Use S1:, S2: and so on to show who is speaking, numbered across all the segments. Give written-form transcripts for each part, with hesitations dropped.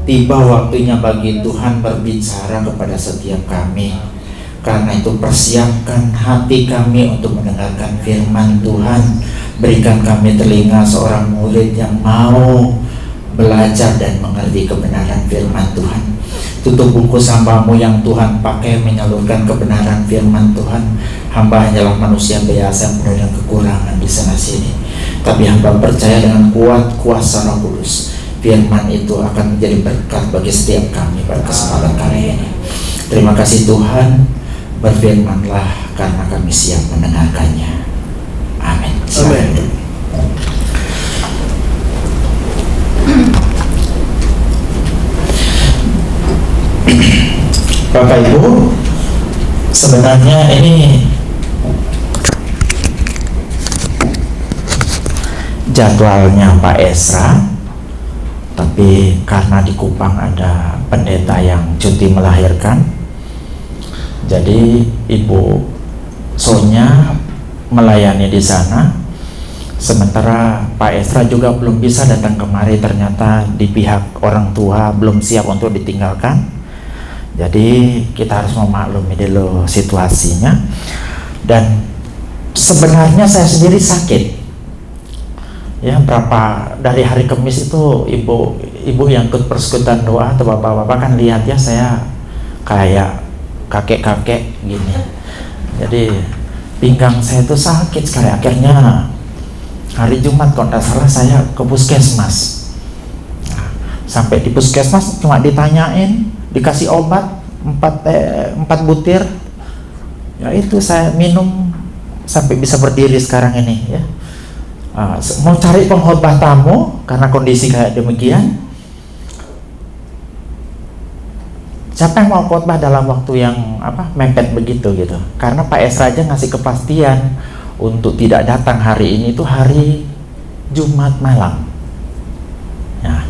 S1: tiba waktunya bagi Tuhan berbicara kepada setiap kami. Karena itu persiapkan hati kami untuk mendengarkan firman Tuhan. Berikan kami telinga seorang murid yang mau belajar dan mengerti kebenaran firman Tuhan. Tutup bungkus hamba-Mu yang Tuhan pakai menyalurkan kebenaran firman Tuhan. Hamba hanyalah manusia biasa yang penuh dengan kekurangan di sana sini, tapi hamba percaya dengan kuat kuasa Roh Kudus, firman itu akan menjadi berkat bagi setiap kami pada kesempatan kali ini. Terima kasih Tuhan, berfirmanlah karena kami siap mendengarkannya. Amin.
S2: Amin.
S1: Bapak Ibu, sebenarnya ini jadwalnya Pak Esra, tapi karena di Kupang ada pendeta yang cuti melahirkan, jadi Ibu Sonya melayani di sana, sementara Pak Esra juga belum bisa datang kemari. Ternyata di pihak orang tua belum siap untuk ditinggalkan. Jadi kita harus memaklumi dulu situasinya. Dan sebenarnya saya sendiri sakit. Ya, berapa dari hari Kamis itu ibu yang ikut persekutuan doa atau bapak-bapak kan lihat ya, saya kayak kakek-kakek gini. Jadi pinggang saya itu sakit sekali. Akhirnya hari Jumat kalau tidak salah saya ke puskesmas. Nah, sampai di puskesmas cuma ditanyain, dikasih obat 4 butir. Ya itu saya minum sampai bisa berdiri sekarang ini ya. Mau cari pengkhotbah tamu karena kondisi kayak demikian. Siapa yang mau khotbah dalam waktu yang mepet begitu gitu? Karena Pak Esra aja ngasih kepastian untuk tidak datang hari ini, itu hari Jumat malam. Ya.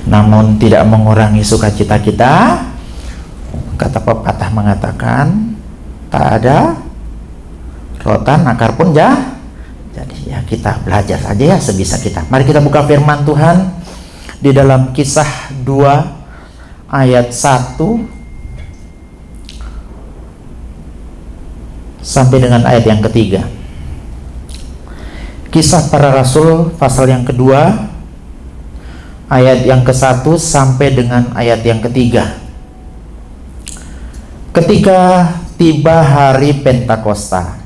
S1: Namun tidak mengurangi sukacita kita. Kata pepatah mengatakan, tak ada rotan akar pun jadi ya kita belajar saja ya sebisa kita. Mari kita buka firman Tuhan di dalam Kisah 2 ayat 1 sampai dengan ayat yang ketiga. Kisah Para Rasul pasal yang kedua ayat yang ke-1 sampai dengan ayat yang ketiga. Ketika tiba hari Pentakosta,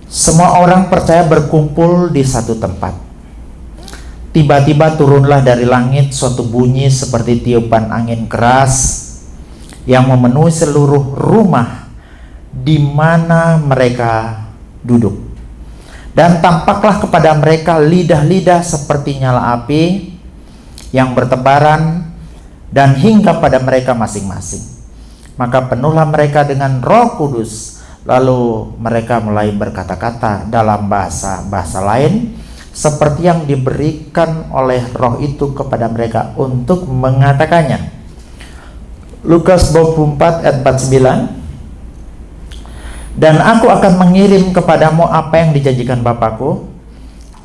S1: semua orang percaya berkumpul di satu tempat. Tiba-tiba turunlah dari langit suatu bunyi seperti tiupan angin keras yang memenuhi seluruh rumah di mana mereka duduk. Dan tampaklah kepada mereka lidah-lidah seperti nyala api yang bertebaran dan hingga pada mereka masing-masing. Maka penuhlah mereka dengan Roh Kudus, lalu mereka mulai berkata-kata dalam bahasa lain seperti yang diberikan oleh Roh itu kepada mereka untuk mengatakannya. Lukas 24 ayat 49. Dan aku akan mengirim kepadamu apa yang dijanjikan Bapakku,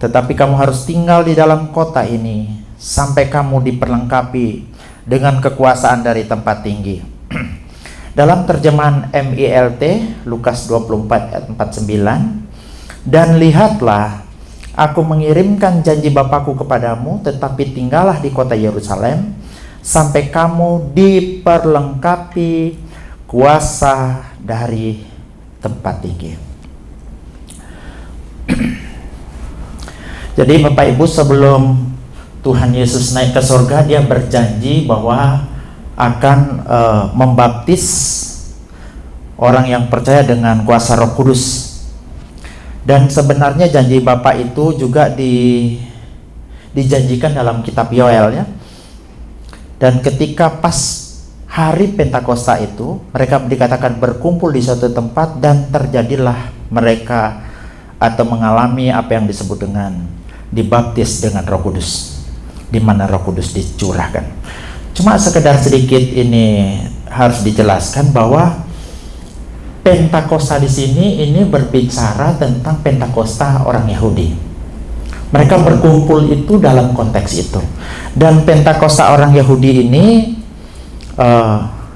S1: tetapi kamu harus tinggal di dalam kota ini sampai kamu diperlengkapi dengan kekuasaan dari tempat tinggi. Dalam terjemahan MILT Lukas 24 ayat 49, dan lihatlah aku mengirimkan janji Bapakku kepadamu, tetapi tinggallah di kota Yerusalem sampai kamu diperlengkapi kuasa dari tempat tinggi. Jadi Bapak Ibu, sebelum Tuhan Yesus naik ke surga, dia berjanji bahwa akan membaptis orang yang percaya dengan kuasa Roh Kudus. Dan sebenarnya janji Bapa itu juga dijanjikan dalam kitab Yoel ya. Dan ketika pas hari Pentakosta itu, mereka dikatakan berkumpul di suatu tempat dan terjadilah mereka atau mengalami apa yang disebut dengan dibaptis dengan Roh Kudus, di mana Roh Kudus dicurahkan. Cuma sekedar sedikit ini harus dijelaskan bahwa Pentakosta di sini ini berbicara tentang Pentakosta orang Yahudi, Mereka berkumpul itu dalam konteks itu. Dan Pentakosta orang Yahudi ini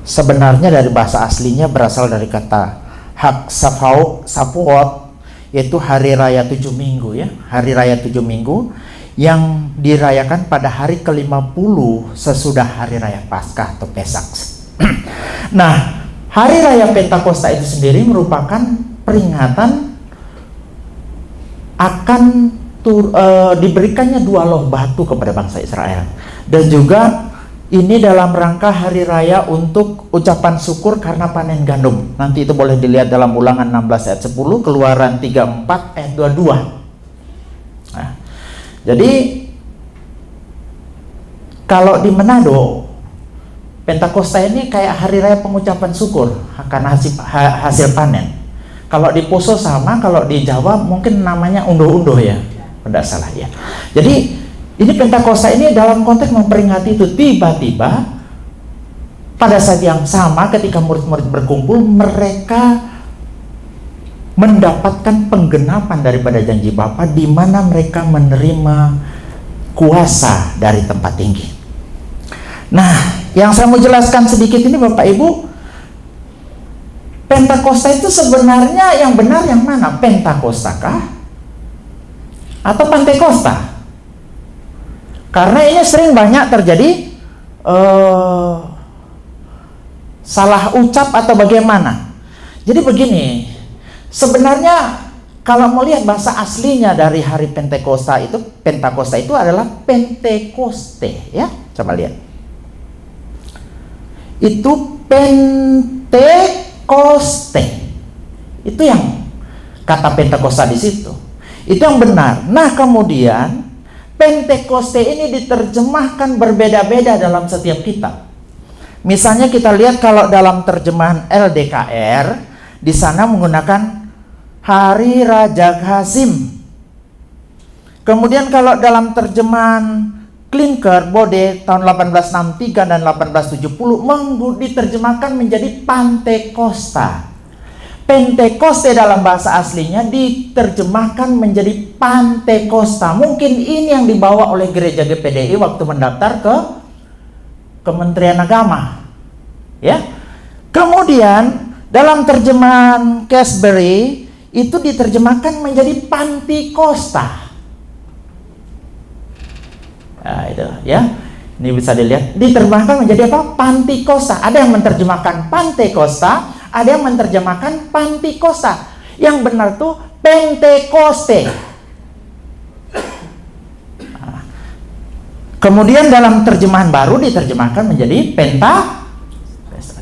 S1: sebenarnya dari bahasa aslinya berasal dari kata Hak Shavuot, yaitu hari raya 7 minggu ya, hari raya 7 minggu yang dirayakan pada hari ke-50 sesudah hari raya Paskah atau Pesak. Nah, hari raya Pentakosta itu sendiri merupakan peringatan akan diberikannya 2 loh batu kepada bangsa Israel, dan juga ini dalam rangka hari raya untuk ucapan syukur karena panen gandum. Nanti itu boleh dilihat dalam Ulangan 16 ayat 10, Keluaran 34 ayat 22. Nah, jadi kalau di Manado, Pentakosta ini kayak hari raya pengucapan syukur karena hasil panen. Kalau di Poso sama, kalau di Jawa mungkin namanya undoh-undoh ya, tidak salah ya. Jadi ini Pentakosta ini dalam konteks memperingati itu. Tiba-tiba pada saat yang sama ketika murid-murid berkumpul, mereka mendapatkan penggenapan daripada janji Bapa, di mana mereka menerima kuasa dari tempat tinggi. Nah, yang saya mau jelaskan sedikit ini Bapak Ibu, Pentakosta itu sebenarnya yang benar yang mana? Pentakostakah atau Pantekosta? Karena ini sering banyak terjadi salah ucap atau bagaimana. Jadi begini, sebenarnya kalau mau lihat bahasa aslinya dari hari Pentakosta itu adalah Pentekoste ya. Coba lihat. Itu Pentekoste. Itu yang kata Pentakosta di situ. Itu yang benar. Nah, kemudian Pentekoste ini diterjemahkan berbeda-beda dalam setiap kitab. Misalnya kita lihat kalau dalam terjemahan LDKR, di sana menggunakan Hari Raja Hasim. Kemudian kalau dalam terjemahan Klinker Bode tahun 1863 dan 1870 diterjemahkan menjadi Pantekosta. Pentekoste dalam bahasa aslinya diterjemahkan menjadi Pantekosta. Mungkin ini yang dibawa oleh gereja GPDI waktu mendaftar ke Kementerian Agama. Ya. Kemudian dalam terjemahan Casbury itu diterjemahkan menjadi Pantikosta. Nah, itu ya. Ini bisa dilihat diterjemahkan menjadi apa? Pantikosta. Ada yang menerjemahkan Pantekosta, ada yang menerjemahkan Pantikosta. Yang benar tuh Pentekoste. Nah, kemudian dalam terjemahan baru diterjemahkan menjadi Pentakosta.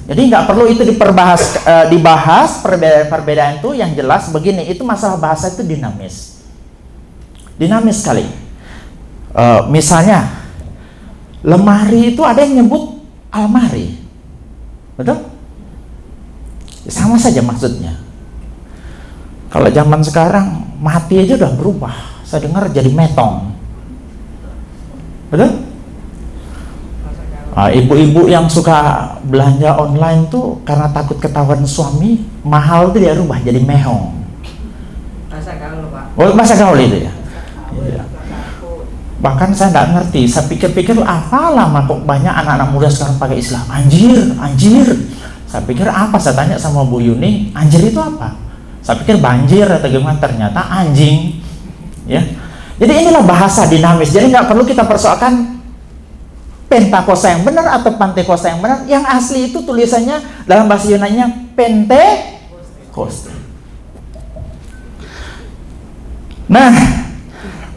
S1: Jadi nggak perlu itu dibahas perbedaan itu. Yang jelas begini, itu masalah bahasa itu dinamis sekali. Misalnya lemari itu ada yang nyebut almari, betul? Sama saja maksudnya. Kalau zaman sekarang mati aja udah berubah. Saya dengar jadi metong. Betul? Ibu-ibu yang suka belanja online tuh karena takut ketahuan suami, mahal tuh dia rubah jadi mehong.
S2: Bahasa gaul, Pak.
S1: Oh, bahasa gaul itu ya. Iya. Bahkan saya nggak ngerti. Saya pikir-pikir apa lama kok banyak anak-anak muda sekarang pakai Islam. Anjir. Saya pikir apa? Saya tanya sama Bu Yuni, anjir itu apa? Saya pikir banjir atau gimana, ternyata anjing. Ya. Jadi inilah bahasa dinamis. Jadi nggak perlu kita persoalkan Pentakosta yang benar atau Pantekosta yang benar. Yang asli itu tulisannya dalam bahasa Yunani-nya Pentekoste. Nah,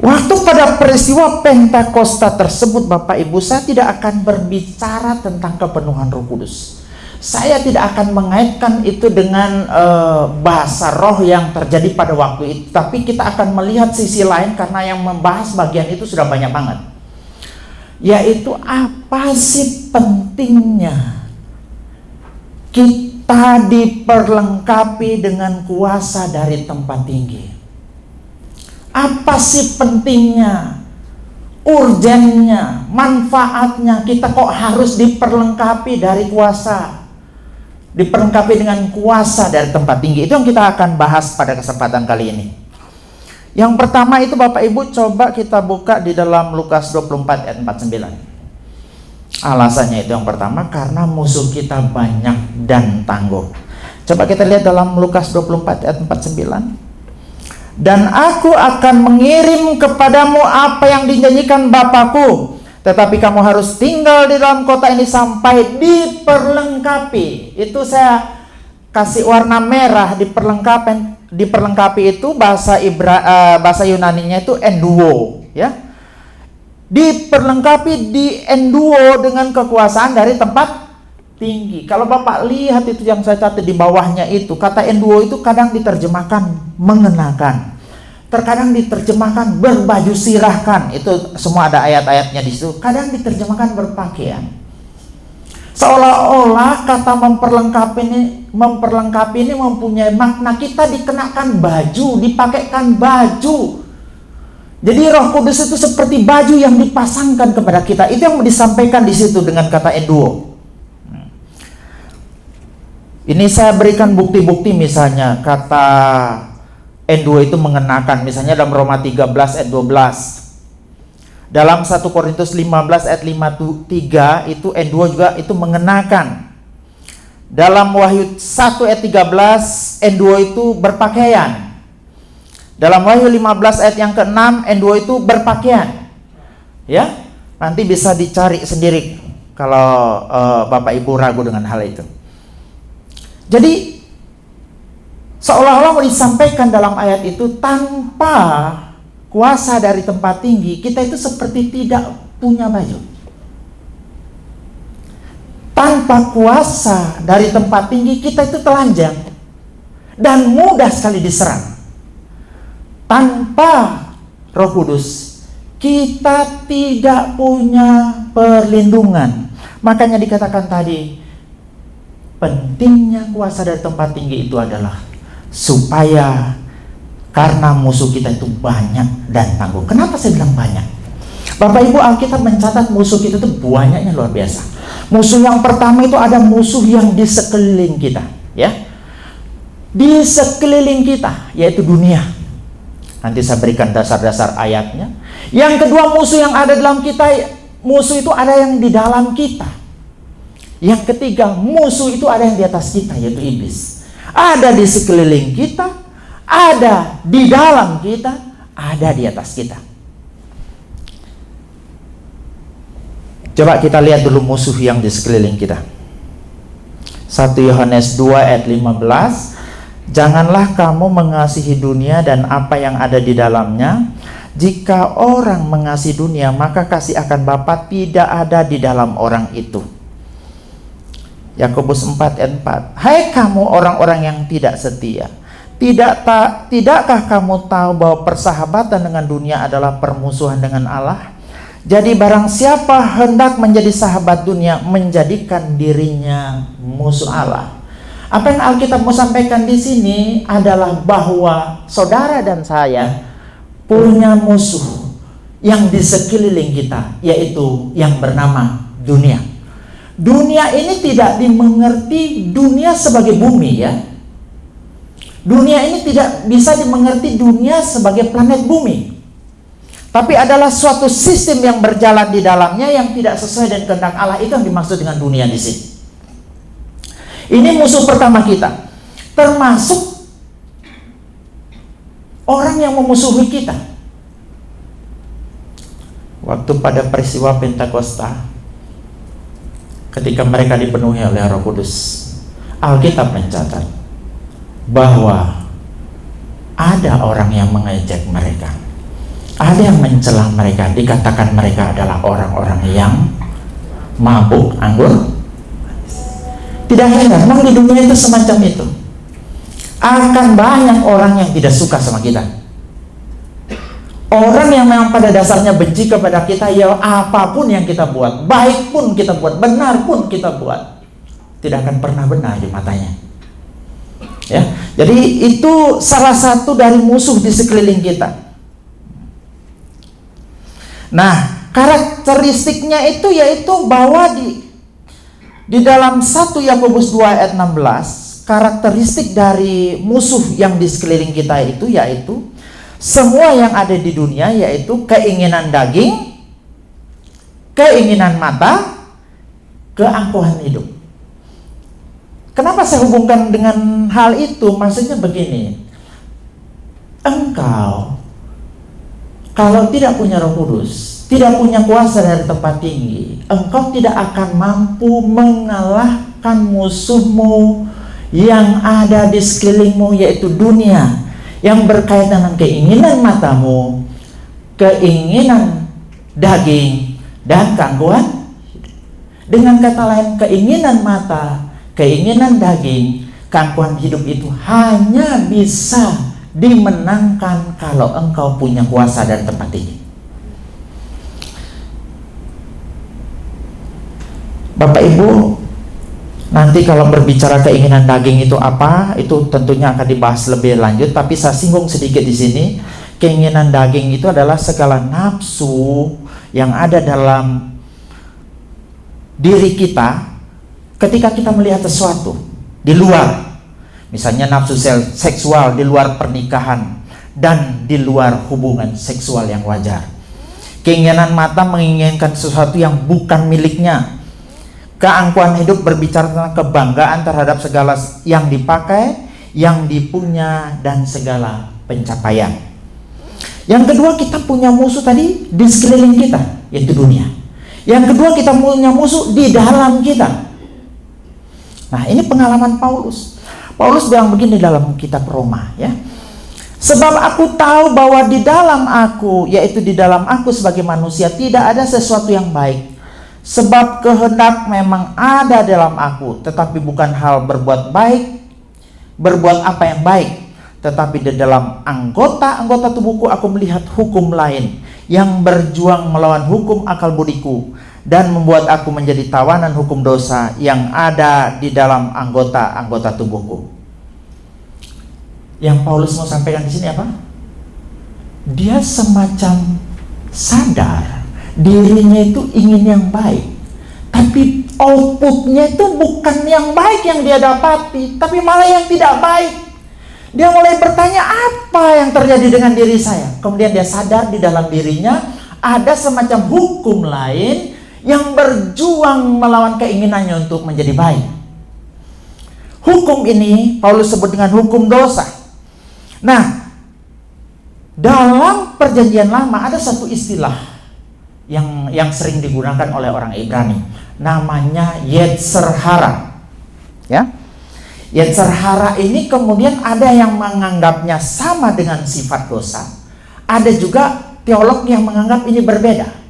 S1: waktu pada peristiwa Pentakosta tersebut, Bapak Ibu, saya tidak akan berbicara tentang kepenuhan Roh Kudus. Saya tidak akan mengaitkan itu dengan bahasa roh yang terjadi pada waktu itu. Tapi kita akan melihat sisi lain, karena yang membahas bagian itu sudah banyak banget. Yaitu apa sih pentingnya kita diperlengkapi dengan kuasa dari tempat tinggi? Apa sih pentingnya, urgennya, manfaatnya kita kok harus diperlengkapi dari kuasa, diperlengkapi dengan kuasa dari tempat tinggi? Itu yang kita akan bahas pada kesempatan kali ini. Yang pertama itu Bapak Ibu coba kita buka di dalam Lukas 24 ayat 49. Alasannya itu yang pertama karena musuh kita banyak dan tangguh. Coba kita lihat dalam Lukas 24 ayat 49. Dan aku akan mengirim kepadamu apa yang dijanjikan Bapakku, tetapi kamu harus tinggal di dalam kota ini sampai diperlengkapi. Itu saya kasih warna merah, diperlengkapi itu bahasa Yunaninya itu enduo, ya. Diperlengkapi di enduo dengan kekuasaan dari tempat tinggi. Kalau Bapak lihat itu yang saya catat di bawahnya itu, kata enduo itu kadang diterjemahkan mengenakan, terkadang diterjemahkan berbaju sirahkan. Itu semua ada ayat-ayatnya di situ. Kadang diterjemahkan berpakaian. Seolah-olah kata memperlengkapi ini mempunyai makna kita dikenakan baju, dipakaikan baju. Jadi Roh Kudus itu seperti baju yang dipasangkan kepada kita. Itu yang disampaikan di situ dengan kata enduo. Ini saya berikan bukti-bukti, misalnya kata enduo itu mengenakan, misalnya dalam Roma 13 ayat 12. Dalam 1 Korintus 15 ayat 53 itu enduo juga itu mengenakan. Dalam Wahyu 1 ayat 13 enduo itu berpakaian. Dalam Wahyu 15 ayat yang ke-6 enduo itu berpakaian. Ya, nanti bisa dicari sendiri kalau Bapak Ibu ragu dengan hal itu. Jadi seolah-olah mau disampaikan dalam ayat itu, tanpa kuasa dari tempat tinggi kita itu seperti tidak punya baju. Tanpa kuasa dari tempat tinggi kita itu telanjang dan mudah sekali diserang. Tanpa Roh Kudus kita tidak punya perlindungan. Makanya dikatakan tadi, pentingnya kuasa dari tempat tinggi itu adalah supaya, karena musuh kita itu banyak dan tangguh. Kenapa saya bilang banyak? Bapak Ibu, Alkitab mencatat musuh kita itu banyaknya luar biasa. Musuh yang pertama itu ada musuh yang di sekeliling kita, ya. Di sekeliling kita, yaitu dunia. Nanti saya berikan dasar-dasar ayatnya. Yang kedua, musuh yang ada dalam kita, musuh itu ada yang di dalam kita. Yang ketiga, musuh itu ada yang di atas kita, yaitu iblis. Ada di sekeliling kita, ada di dalam kita, ada di atas kita. Coba kita lihat dulu musuh yang di sekeliling kita. 1 Yohanes 2 ayat 15. Janganlah kamu mengasihi dunia dan apa yang ada di dalamnya. Jika orang mengasihi dunia, maka kasih akan Bapa tidak ada di dalam orang itu. Yakobus 4 ayat 4. Hai kamu orang-orang yang tidak setia, tidakkah kamu tahu bahwa persahabatan dengan dunia adalah permusuhan dengan Allah? Jadi barang siapa hendak menjadi sahabat dunia, menjadikan dirinya musuh Allah. Apa yang Alkitab mau sampaikan di sini adalah bahwa saudara dan saya punya musuh yang di sekeliling kita, yaitu yang bernama dunia. Dunia ini tidak dimengerti dunia sebagai bumi, ya. Dunia ini tidak bisa dimengerti dunia sebagai planet bumi, tapi adalah suatu sistem yang berjalan di dalamnya yang tidak sesuai dengan kehendak Allah. Itu yang dimaksud dengan dunia di sini. Ini musuh pertama kita, termasuk orang yang memusuhi kita. Waktu pada peristiwa Pentakosta, ketika mereka dipenuhi oleh Roh Kudus, Alkitab mencatat bahwa ada orang yang mengejek mereka, ada yang mencela mereka, dikatakan mereka adalah orang-orang yang mabuk anggur. Tidak heran, memang di dunia itu semacam itu. Akan banyak orang yang tidak suka sama kita. Orang yang memang pada dasarnya benci kepada kita, ya apapun yang kita buat, baik pun kita buat, benar pun kita buat, tidak akan pernah benar di matanya. Ya, jadi itu salah satu dari musuh di sekeliling kita. Nah, karakteristiknya itu yaitu bahwa di dalam 1 Yakobus 2 ayat 16, karakteristik dari musuh yang di sekeliling kita itu yaitu Semua yang ada di dunia yaitu keinginan daging, keinginan mata, keangkuhan hidup. Kenapa saya hubungkan dengan hal itu? Maksudnya begini, engkau kalau tidak punya Roh Kudus, tidak punya kuasa dari tempat tinggi, engkau tidak akan mampu mengalahkan musuhmu yang ada di sekelilingmu, yaitu dunia, yang berkaitan dengan keinginan matamu, keinginan daging, dan keangkuhan. Dengan kata lain, keinginan mata, keinginan daging, keangkuhan hidup itu hanya bisa dimenangkan kalau engkau punya kuasa dari tempat tinggi. Bapak Ibu, nanti kalau berbicara keinginan daging itu apa, itu tentunya akan dibahas lebih lanjut, tapi saya singgung sedikit di sini. Keinginan daging itu adalah segala nafsu yang ada dalam diri kita ketika kita melihat sesuatu di luar, misalnya nafsu seksual di luar pernikahan dan di luar hubungan seksual yang wajar. Keinginan mata menginginkan sesuatu yang bukan miliknya. Keangkuhan hidup berbicara tentang kebanggaan terhadap segala yang dipakai, yang dipunya, dan segala pencapaian. Yang kedua, kita punya musuh tadi di sekeliling kita, yaitu dunia. Yang kedua, kita punya musuh di dalam kita. Nah, ini pengalaman Paulus. Paulus bilang begini dalam kitab Roma, ya. Sebab aku tahu bahwa di dalam aku, yaitu di dalam aku sebagai manusia, tidak ada sesuatu yang baik. Sebab kehendak memang ada dalam aku, tetapi bukan hal berbuat baik, berbuat apa yang baik, tetapi di dalam anggota tubuhku aku melihat hukum lain yang berjuang melawan hukum akal budiku dan membuat aku menjadi tawanan hukum dosa yang ada di dalam anggota tubuhku. Yang Paulus mau sampaikan di sini apa? Dia semacam sadar dirinya itu ingin yang baik, tapi outputnya itu bukan yang baik yang dia dapati, tapi malah yang tidak baik. Dia mulai bertanya, apa yang terjadi dengan diri saya? Kemudian dia sadar di dalam dirinya ada semacam hukum lain yang berjuang melawan keinginannya untuk menjadi baik. Hukum ini Paulus sebut dengan hukum dosa. Nah, dalam perjanjian lama ada satu istilah yang sering digunakan oleh orang Ibrani, namanya Yetzer hara. Ya, Yetzer hara ini kemudian ada yang menganggapnya sama dengan sifat dosa, ada juga teolog yang menganggap ini berbeda.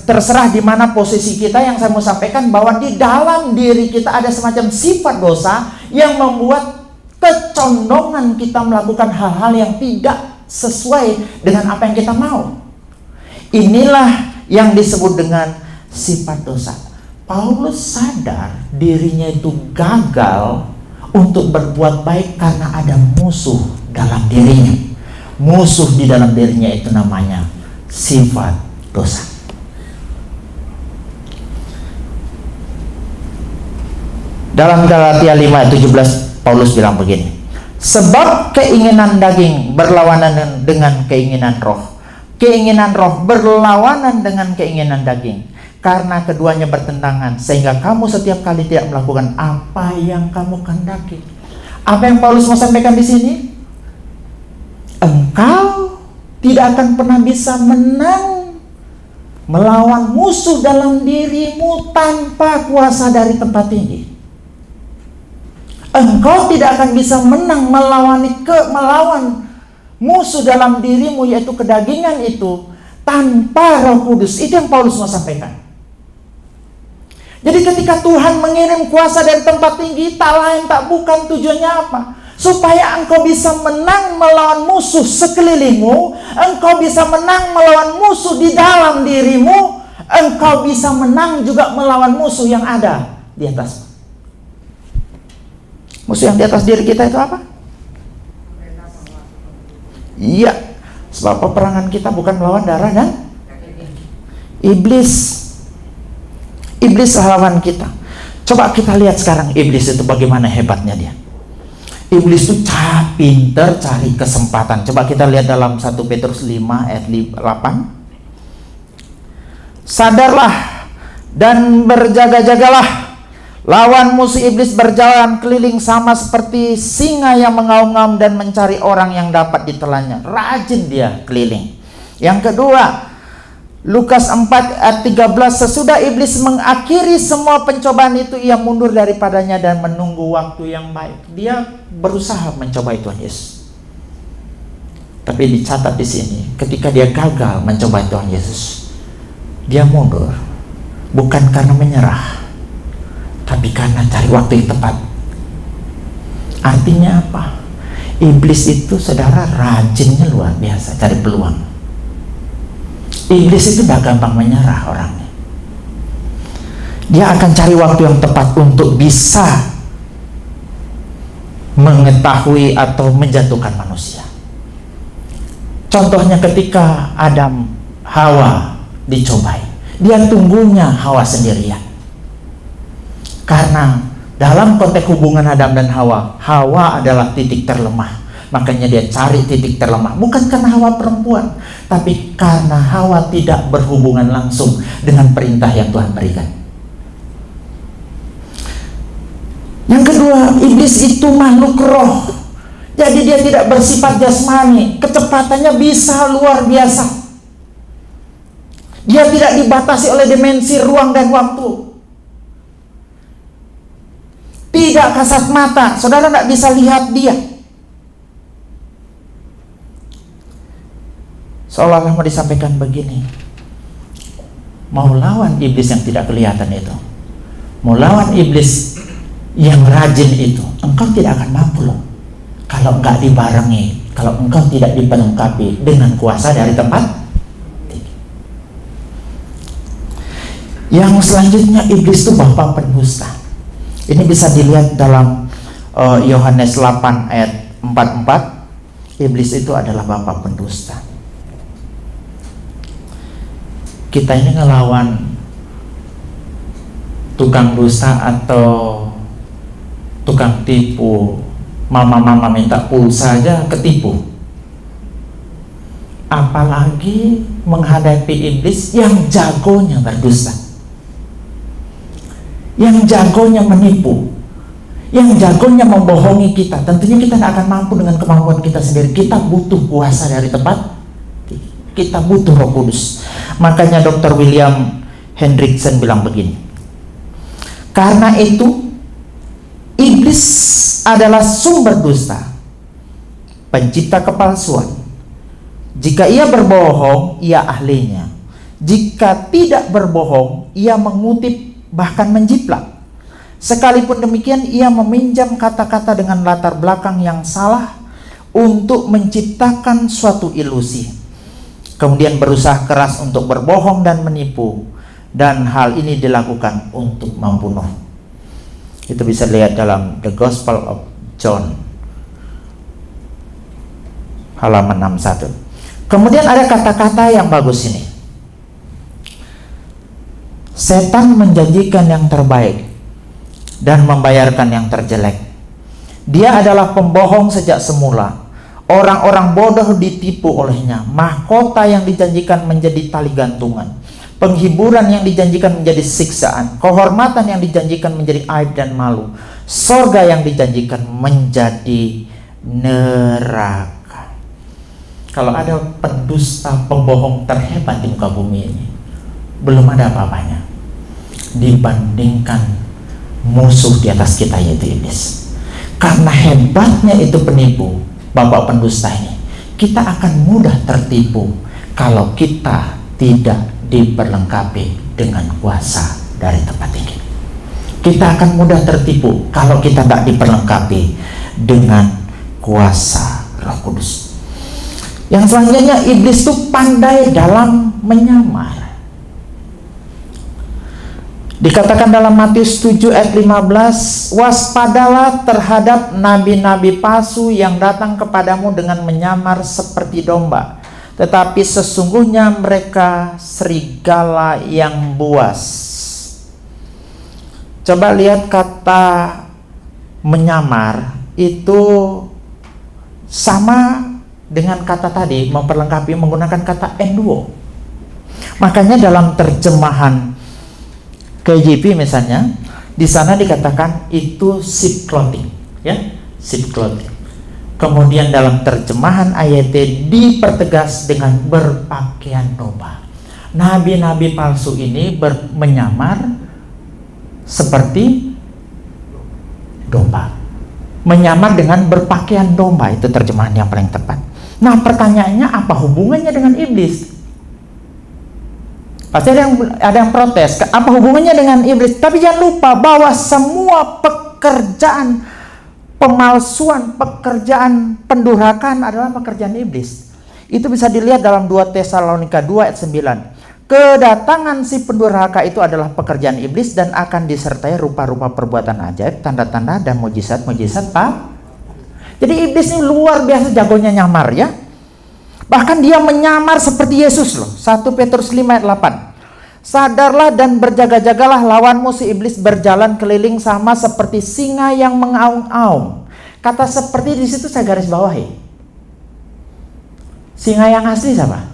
S1: Terserah di mana posisi kita. Yang saya mau sampaikan bahwa di dalam diri kita ada semacam sifat dosa yang membuat kecondongan kita melakukan hal-hal yang tidak sesuai dengan apa yang kita mau. Inilah yang disebut dengan sifat dosa. Paulus sadar dirinya itu gagal untuk berbuat baik karena ada musuh dalam dirinya. Musuh di dalam dirinya itu namanya sifat dosa. Dalam Galatia 5:17 Paulus bilang begini, sebab keinginan daging berlawanan dengan keinginan roh, keinginan roh berlawanan dengan keinginan daging, karena keduanya bertentangan, sehingga kamu setiap kali tidak melakukan apa yang kamu kehendaki. Apa yang Paulus mau sampaikan di sini? Engkau tidak akan pernah bisa menang melawan musuh dalam dirimu tanpa kuasa dari tempat tinggi. Engkau tidak akan bisa menang melawan musuh dalam dirimu, yaitu kedagingan itu, tanpa Roh Kudus. Itu yang Paulus mau sampaikan. Jadi ketika Tuhan mengirim kuasa dari tempat tinggi, tak lain tak bukan tujuannya apa? Supaya engkau bisa menang melawan musuh sekelilingmu, engkau bisa menang melawan musuh di dalam dirimu, engkau bisa menang juga melawan musuh yang ada di atasmu. Musuh yang di atas diri kita itu apa? Iya, sebab peperangan kita bukan melawan darah dan iblis. Iblis lawan kita. Coba kita lihat sekarang iblis itu bagaimana hebatnya dia. Iblis itu pinter cari kesempatan. Coba kita lihat dalam 1 Petrus 5 ayat 8. Sadarlah dan berjaga-jagalah. Lawan musuh iblis berjalan keliling sama seperti singa yang mengaum-ngaum dan mencari orang yang dapat ditelannya. Rajin dia keliling. Yang kedua, Lukas 4 ayat 13. Sesudah iblis mengakhiri semua pencobaan itu, ia mundur daripadanya dan menunggu waktu yang baik. Dia berusaha mencobai Tuhan Yesus. Tapi dicatat di sini, ketika dia gagal mencobai Tuhan Yesus, dia mundur. Bukan karena menyerah, tapi karena cari waktu yang tepat. Artinya apa? Iblis itu, saudara, rajinnya luar biasa cari peluang. Iblis itu tidak gampang menyerah orangnya. Dia akan cari waktu yang tepat untuk bisa mengetahui atau menjatuhkan manusia. Contohnya ketika Adam Hawa dicobai, dia tunggunya Hawa sendirian. Karena dalam konteks hubungan Adam dan Hawa, Hawa adalah titik terlemah. Makanya dia cari titik terlemah. Bukan karena Hawa perempuan, tapi karena Hawa tidak berhubungan langsung dengan perintah yang Tuhan berikan. Yang kedua, iblis itu makhluk roh. Jadi dia tidak bersifat jasmani. Kecepatannya bisa luar biasa. Dia tidak dibatasi oleh dimensi ruang dan waktu. Tidak kasat mata. Saudara tidak bisa lihat dia. Seolah-olah mau disampaikan begini, mau lawan iblis yang tidak kelihatan itu, mau lawan iblis yang rajin itu, engkau tidak akan mampu loh. Kalau enggak dibarengi, kalau engkau tidak diperlengkapi dengan kuasa dari tempat tinggi. Yang selanjutnya, iblis itu bapa pendusta. Ini bisa dilihat dalam Yohanes 8 ayat 44. Iblis itu adalah bapa pendusta. Kita ini ngelawan tukang dusta atau tukang tipu, mama-mama minta pulsa aja ketipu, apalagi menghadapi iblis yang jagonya berdusta, yang jagonya menipu, yang jagonya membohongi kita. Tentunya kita tidak akan mampu dengan kemampuan kita sendiri. Kita butuh kuasa dari tempat, kita butuh Roh Kudus. Makanya Dr. William Hendrickson bilang begini, karena itu iblis adalah sumber dusta, pencipta kepalsuan. Jika ia berbohong, ia ahlinya. Jika tidak berbohong, ia mengutip, bahkan menjiplak. Sekalipun demikian, ia meminjam kata-kata dengan latar belakang yang salah untuk menciptakan suatu ilusi. Kemudian berusaha keras untuk berbohong dan menipu, dan hal ini dilakukan untuk membunuh. Itu bisa dilihat dalam The Gospel of John halaman 61. Kemudian ada kata-kata yang bagus ini. Setan menjanjikan yang terbaik dan membayarkan yang terjelek. Dia adalah pembohong sejak semula. Orang-orang bodoh ditipu olehnya. Mahkota yang dijanjikan menjadi tali gantungan. Penghiburan yang dijanjikan menjadi siksaan. Kehormatan yang dijanjikan menjadi aib dan malu. Sorga yang dijanjikan menjadi neraka. Kalau ada pendusta, pembohong terhebat di muka bumi ini, belum ada apa-apanya dibandingkan musuh di atas kita, yaitu iblis. Karena hebatnya itu penipu, bapak pendusta ini, kita akan mudah tertipu kalau kita tidak diperlengkapi dengan kuasa dari tempat tinggi. Kita akan mudah tertipu kalau kita tidak diperlengkapi dengan kuasa Roh Kudus. Yang selanjutnya, iblis itu pandai dalam menyamar. Dikatakan dalam Matius 7 ayat 15, waspadalah terhadap nabi-nabi palsu yang datang kepadamu dengan menyamar seperti domba, tetapi sesungguhnya mereka serigala yang buas. Coba lihat kata menyamar itu sama dengan kata tadi, memperlengkapi menggunakan kata enduo. Makanya dalam terjemahan KJP misalnya, di sana dikatakan itu sheep clothing, ya, sheep clothing. Kemudian dalam terjemahan AYT dipertegas dengan berpakaian domba. Nabi-nabi palsu ini menyamar seperti domba, menyamar dengan berpakaian domba. Itu terjemahan yang paling tepat. Nah, pertanyaannya apa hubungannya dengan iblis? Pasti ada yang protes, apa hubungannya dengan iblis? Tapi jangan lupa bahwa semua pekerjaan pemalsuan, pekerjaan pendurhakaan adalah pekerjaan iblis. Itu bisa dilihat dalam 2 Tesalonika 2 ayat 9. Kedatangan si pendurhaka itu adalah pekerjaan iblis dan akan disertai rupa-rupa perbuatan ajaib, tanda-tanda dan mujizat-mujizat, Pak. Jadi iblis ini luar biasa jagonya nyamar, ya. Bahkan dia menyamar seperti Yesus loh. 1 Petrus 5 ayat 8. Sadarlah dan berjaga-jagalah, lawanmu si iblis berjalan keliling sama seperti singa yang mengaum-aum. Kata seperti di situ saya garis bawahi. Singa yang asli siapa?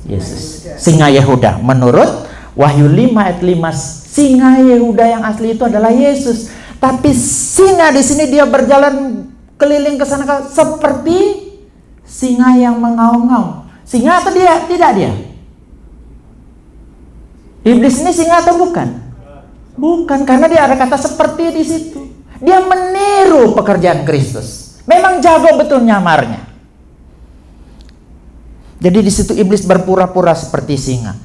S1: Yesus. Singa Yehuda. Menurut Wahyu 5 ayat 5, singa Yehuda yang asli itu adalah Yesus. Tapi singa di sini dia berjalan keliling ke sana seperti singa yang mengaum-ngaum. Singa atau dia? Tidak dia. Iblis ini singa atau bukan? Bukan, karena dia ada kata seperti di situ. Dia meniru pekerjaan Kristus. Memang jago betul nyamarnya. Jadi di situ iblis berpura-pura seperti singa.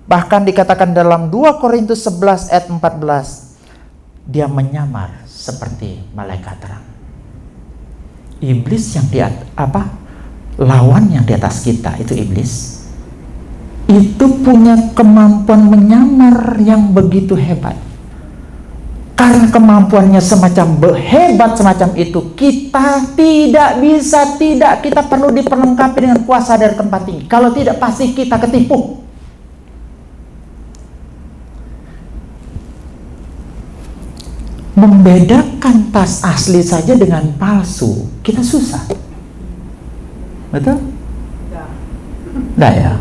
S1: Bahkan dikatakan dalam 2 Korintus 11 ayat 14, dia menyamar seperti malaikat terang. Iblis yang di lawan yang di atas kita itu iblis. Itu punya kemampuan menyamar yang begitu hebat. Karena kemampuannya semacam hebat semacam itu, kita kita perlu diperlengkapi dengan kuasa dari tempat tinggi. Kalau tidak, pasti kita ketipu. Membedakan tas asli saja dengan palsu, kita susah. Betul? Nah ya.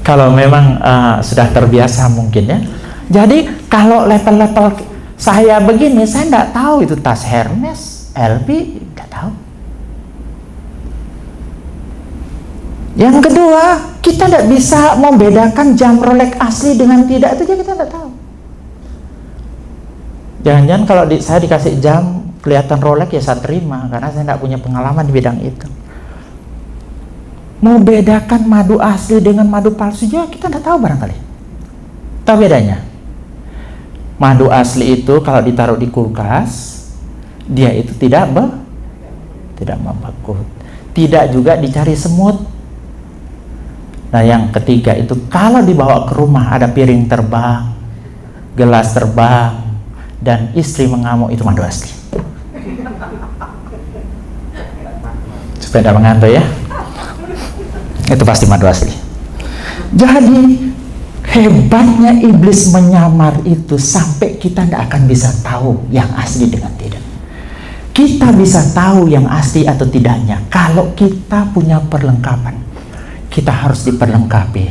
S1: Kalau memang sudah terbiasa mungkin ya. Jadi kalau level-level saya begini, saya tidak tahu itu tas Hermes, LV, tidak tahu. Yang kedua, kita tidak bisa membedakan jam Rolex asli dengan tidak, itu kita tidak tahu. Jangan-jangan kalau saya dikasih jam kelihatan Rolex ya saya terima, karena saya tidak punya pengalaman di bidang itu. Mau bedakan madu asli dengan madu palsu juga kita tidak tahu barangkali. Tahu bedanya? Madu asli itu kalau ditaruh di kulkas, dia itu tidak membeku. Tidak juga dicari semut. Nah, yang ketiga itu kalau dibawa ke rumah ada piring terbang, gelas terbang, dan istri mengamuk, itu madu asli. Sepeda mengantuk ya. Itu pasti madu asli. Jadi hebatnya iblis menyamar itu sampai kita tidak akan bisa tahu yang asli dengan tidak. Kita bisa tahu yang asli atau tidaknya kalau kita punya perlengkapan. Kita harus diperlengkapi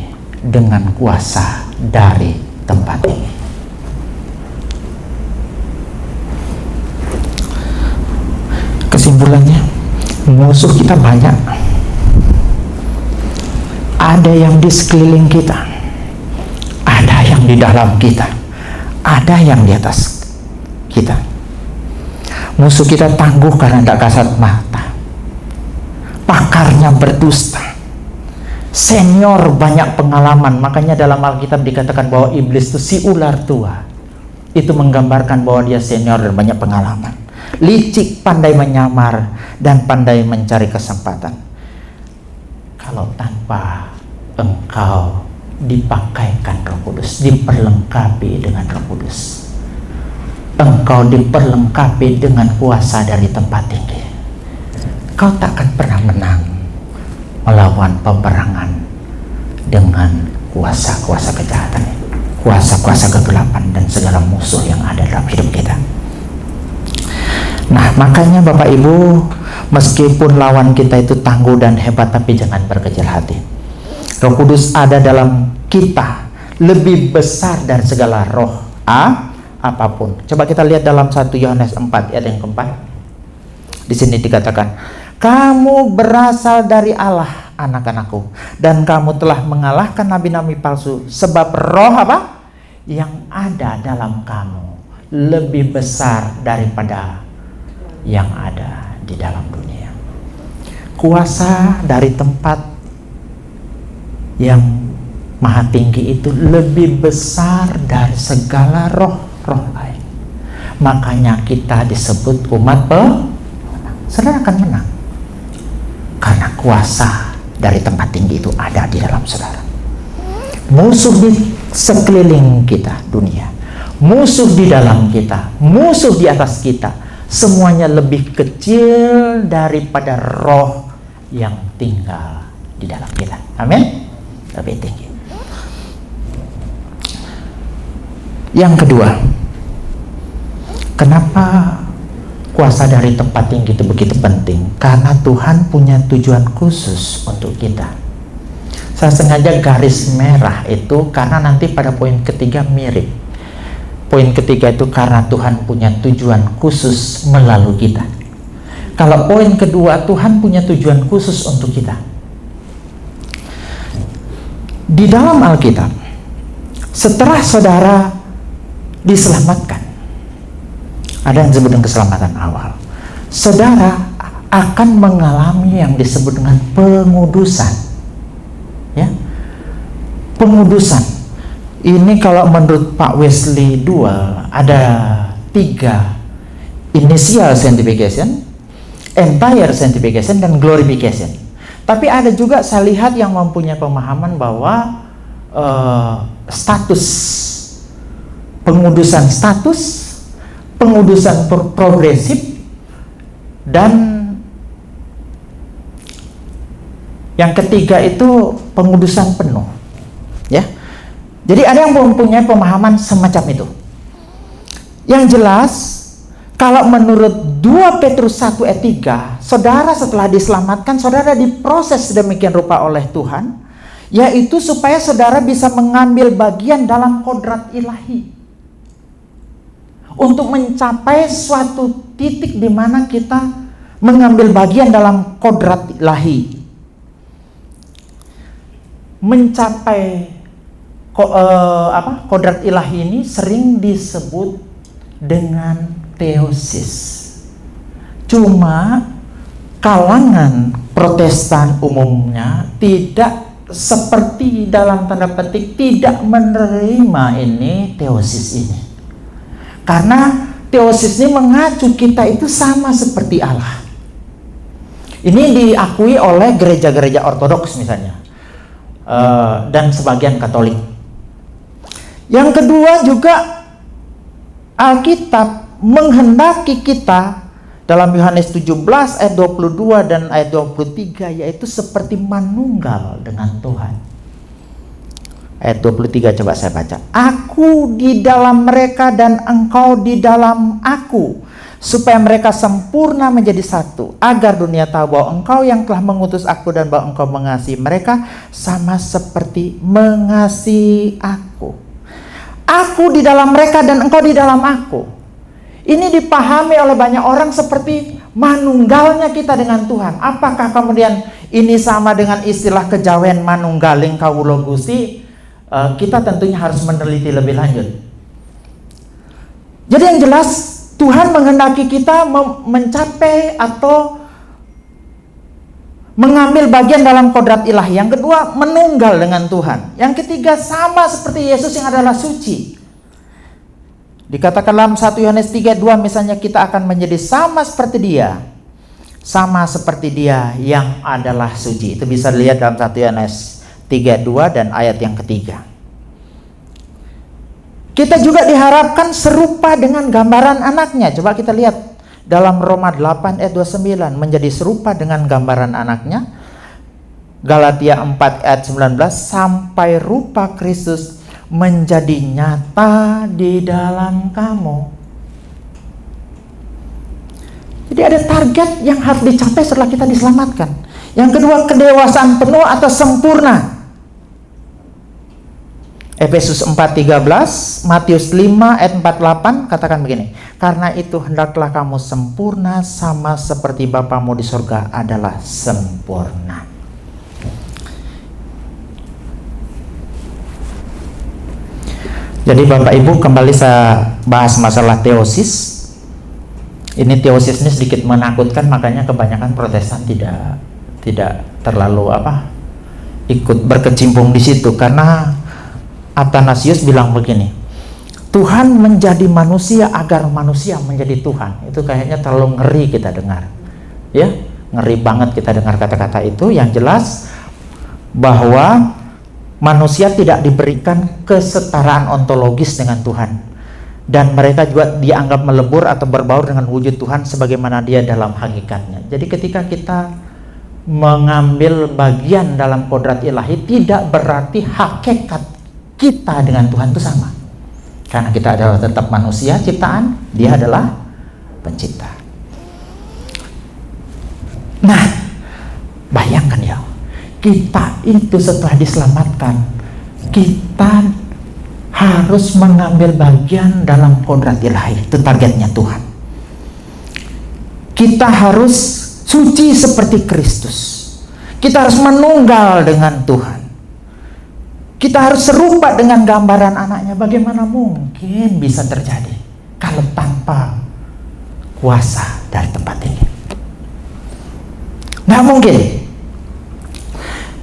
S1: dengan kuasa dari tempat ini. Kesimpulannya, musuh kita banyak. Ada yang di sekeliling kita, ada yang di dalam kita, ada yang di atas kita. Musuh kita tangguh karena tidak kasat mata, pakarnya berdusta, senior banyak pengalaman. Makanya dalam Alkitab dikatakan bahwa iblis itu si ular tua. Itu menggambarkan bahwa dia senior dan banyak pengalaman, licik, pandai menyamar, dan pandai mencari kesempatan. Kalau tanpa engkau dipakaikan Roh Kudus, diperlengkapi dengan Roh Kudus, engkau diperlengkapi dengan kuasa dari tempat tinggi, kau takkan pernah menang melawan peperangan dengan kuasa-kuasa kejahatan ini. kuasa-kuasa kegelapan dan segala musuh yang ada dalam hidup kita. Nah, makanya Bapak Ibu, meskipun lawan kita itu tangguh dan hebat, tapi jangan berkecil hati. Roh Kudus ada dalam kita, lebih besar dari segala roh apapun. Coba kita lihat dalam 1 Yohanes 4 ayat yang keempat. Di sini dikatakan, kamu berasal dari Allah, anak-anakku, dan kamu telah mengalahkan nabi-nabi palsu, sebab roh apa? Yang ada dalam kamu lebih besar daripada yang ada di dalam dunia. Kuasa dari tempat yang maha tinggi itu lebih besar dari segala roh-roh lain. Makanya kita disebut umat pemenang. Saudara akan menang karena kuasa dari tempat tinggi itu ada di dalam saudara. Musuh di sekeliling kita, dunia, musuh di dalam kita, musuh di atas kita, semuanya lebih kecil daripada roh yang tinggal di dalam kita. Amin. Lebih tinggi. Yang kedua, kenapa kuasa dari tempat tinggi itu begitu penting? Karena Tuhan punya tujuan khusus untuk kita. Saya sengaja garis merah itu karena nanti pada poin ketiga mirip. Poin ketiga itu karena Tuhan punya tujuan khusus melalui kita. Kalau poin kedua, Tuhan punya tujuan khusus untuk kita. Di dalam Alkitab, setelah saudara diselamatkan, ada yang disebut dengan keselamatan awal, saudara akan mengalami yang disebut dengan pengudusan. Ya, pengudusan ini kalau menurut Pak Wesley Dual ada 3: initial sanctification, entire sanctification, dan glorification. Tapi ada juga saya lihat yang mempunyai pemahaman bahwa status, pengudusan status, pengudusan progresif, dan yang ketiga itu pengudusan penuh. Ya. Jadi ada yang mempunyai pemahaman semacam itu. Yang jelas, kalau menurut 2 Petrus 1 ayat 3, saudara setelah diselamatkan, saudara diproses sedemikian rupa oleh Tuhan, yaitu supaya saudara bisa mengambil bagian dalam kodrat ilahi. Untuk mencapai suatu titik di mana kita mengambil bagian dalam kodrat ilahi. Mencapai kodrat ilahi ini sering disebut dengan teosis. Cuma kalangan Protestan umumnya tidak seperti dalam tanda petik tidak menerima ini teosis ini. Karena teosis ini mengacu kita itu sama seperti Allah. Ini diakui oleh gereja-gereja ortodoks misalnya. Dan sebagian Katolik. Yang kedua juga Alkitab menghendaki kita dalam Yohanes 17 ayat 22 dan ayat 23, yaitu seperti manunggal dengan Tuhan. Ayat 23 coba saya baca. Aku di dalam mereka dan engkau di dalam aku, supaya mereka sempurna menjadi satu, agar dunia tahu bahwa engkau yang telah mengutus aku dan bahwa engkau mengasihi mereka sama seperti mengasihi aku. Aku di dalam mereka dan engkau di dalam aku. Ini dipahami oleh banyak orang seperti manunggalnya kita dengan Tuhan. Apakah kemudian ini sama dengan istilah kejawen manunggaling kawula Gusti? Kita tentunya harus meneliti lebih lanjut. Jadi yang jelas, Tuhan menghendaki kita mencapai atau mengambil bagian dalam kodrat ilahi. Yang kedua, menunggal dengan Tuhan. Yang ketiga, sama seperti Yesus yang adalah suci. Dikatakan dalam 1 Yohanes 3:2 misalnya, kita akan menjadi sama seperti Dia. Sama seperti Dia yang adalah suci. Itu bisa dilihat dalam 1 Yohanes 3:2 dan ayat yang ketiga. Kita juga diharapkan serupa dengan gambaran anaknya. Coba kita lihat dalam Roma 8 ayat 29, menjadi serupa dengan gambaran anaknya. Galatia 4 ayat 19, sampai rupa Kristus menjadi nyata di dalam kamu. Jadi ada target yang harus dicapai setelah kita diselamatkan. Yang kedua, kedewasaan penuh atau sempurna. Efesus 4:13, Matius 5 ayat 48 katakan begini, karena itu hendaklah kamu sempurna sama seperti Bapamu di surga adalah sempurna. Jadi Bapak Ibu, kembali saya bahas masalah teosis. Ini teosis ini sedikit menakutkan, makanya kebanyakan Protestan tidak terlalu ikut berkecimpung di situ, karena Athanasius bilang begini, Tuhan menjadi manusia agar manusia menjadi Tuhan. Itu kayaknya terlalu ngeri kita dengar, ya, ngeri banget kita dengar kata-kata itu. Yang jelas bahwa manusia tidak diberikan kesetaraan ontologis dengan Tuhan, dan mereka juga dianggap melebur atau berbaur dengan wujud Tuhan sebagaimana dia dalam hakikatnya. Jadi ketika kita mengambil bagian dalam kodrat ilahi, tidak berarti hakikat kita dengan Tuhan itu sama, karena kita adalah tetap manusia ciptaan, dia adalah pencipta. Nah, bayangkan ya, kita itu setelah diselamatkan, kita harus mengambil bagian dalam kodrat ilahi. Itu targetnya Tuhan. Kita harus suci seperti Kristus. Kita harus menunggal dengan Tuhan. Kita harus serupa dengan gambaran anaknya. Bagaimana mungkin bisa terjadi kalau tanpa kuasa dari tempat ini? Nggak mungkin.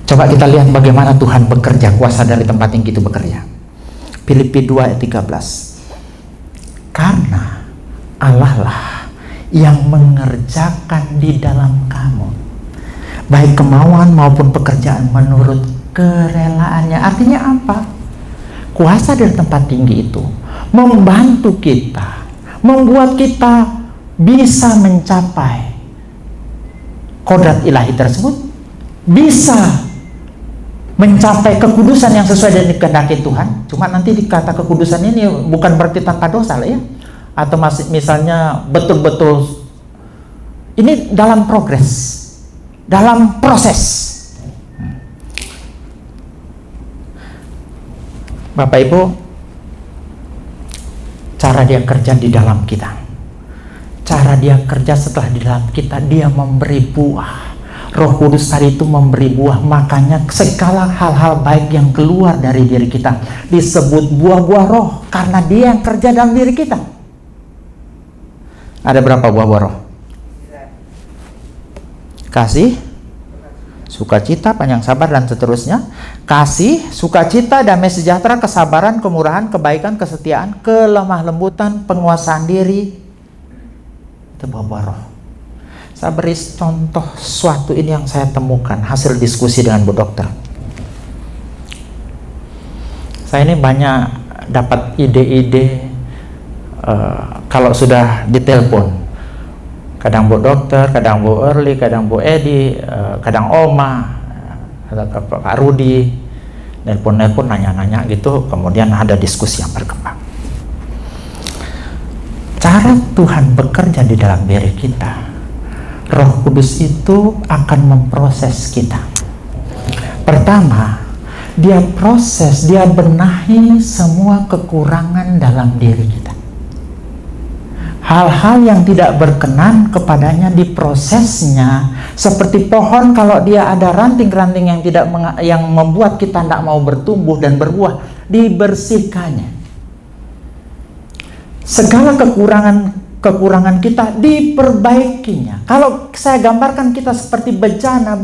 S1: Coba kita lihat bagaimana Tuhan bekerja, kuasa dari tempat yang itu bekerja. Filipi 2 ayat 13. Karena Allah lah yang mengerjakan di dalam kamu baik kemauan maupun pekerjaan menurut kerelaannya. Artinya apa? Kuasa dari tempat tinggi itu membantu kita, membuat kita bisa mencapai kodrat ilahi tersebut, bisa mencapai kekudusan yang sesuai dengan kehendak Tuhan. Cuma nanti dikata kekudusan ini bukan berarti tanpa dosa lah ya, atau masih misalnya betul-betul ini dalam progres, dalam proses. Bapak Ibu, cara dia kerja di dalam kita, cara dia kerja setelah di dalam kita, dia memberi buah. Roh Kudus tadi itu memberi buah, makanya segala hal-hal baik yang keluar dari diri kita disebut buah-buah roh, karena dia yang kerja dalam diri kita. Ada berapa buah-buah roh? Kasih, sukacita, panjang sabar, dan seterusnya. Kasih, sukacita, damai sejahtera, kesabaran, kemurahan, kebaikan, kesetiaan, kelemah lembutan, penguasaan diri. Itu buah-buah roh. Saya beri contoh suatu ini yang saya temukan hasil diskusi dengan Bu Dokter. Saya ini banyak dapat ide-ide kalau sudah ditelepon. Kadang Bu Dokter, kadang Bu Early, kadang Bu Edi, kadang Oma, atau Pak Rudi, nelpon nanya-nanya gitu, kemudian ada diskusi yang berkembang. Cara Tuhan bekerja di dalam diri kita, Roh Kudus itu akan memproses kita. Pertama, dia proses, dia benahi semua kekurangan dalam diri kita. Hal-hal yang tidak berkenan kepadanya diprosesnya, seperti pohon kalau dia ada ranting-ranting yang membuat kita tidak mau bertumbuh dan berbuah, dibersihkannya. Segala kekurangan kita diperbaikinya. Kalau saya gambarkan kita seperti bejana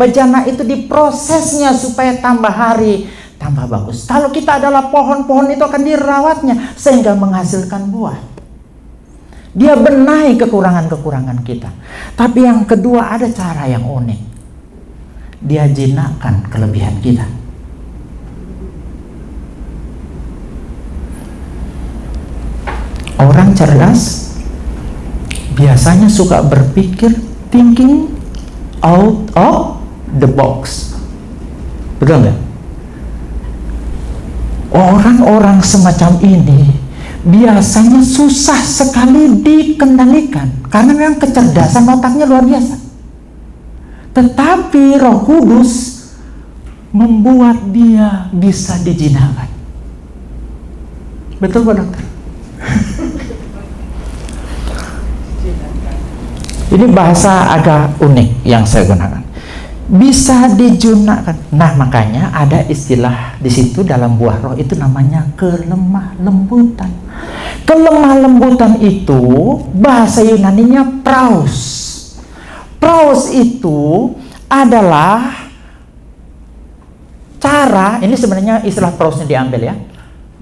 S1: itu diprosesnya supaya tambah hari tambah bagus. Kalau kita adalah pohon itu akan dirawatnya sehingga menghasilkan buah. Dia benahi kekurangan-kekurangan kita. Tapi yang kedua, ada cara yang unik. Dia jinakkan kelebihan kita. Orang cerdas biasanya suka berpikir thinking out of the box. Betul nggak? Orang Orang-orang semacam ini biasanya susah sekali dikendalikan karena memang kecerdasan otaknya luar biasa. Tetapi Roh Kudus membuat dia bisa dijinakkan. Betul Pak Dokter? Ini bahasa agak unik yang saya gunakan. Bisa dijinakkan. Nah, makanya ada istilah di situ dalam buah roh itu namanya kelemah lembutan. Kelemah lembutan itu bahasa Yunaninya praus. Praus itu adalah cara, ini sebenarnya istilah prausnya diambil ya.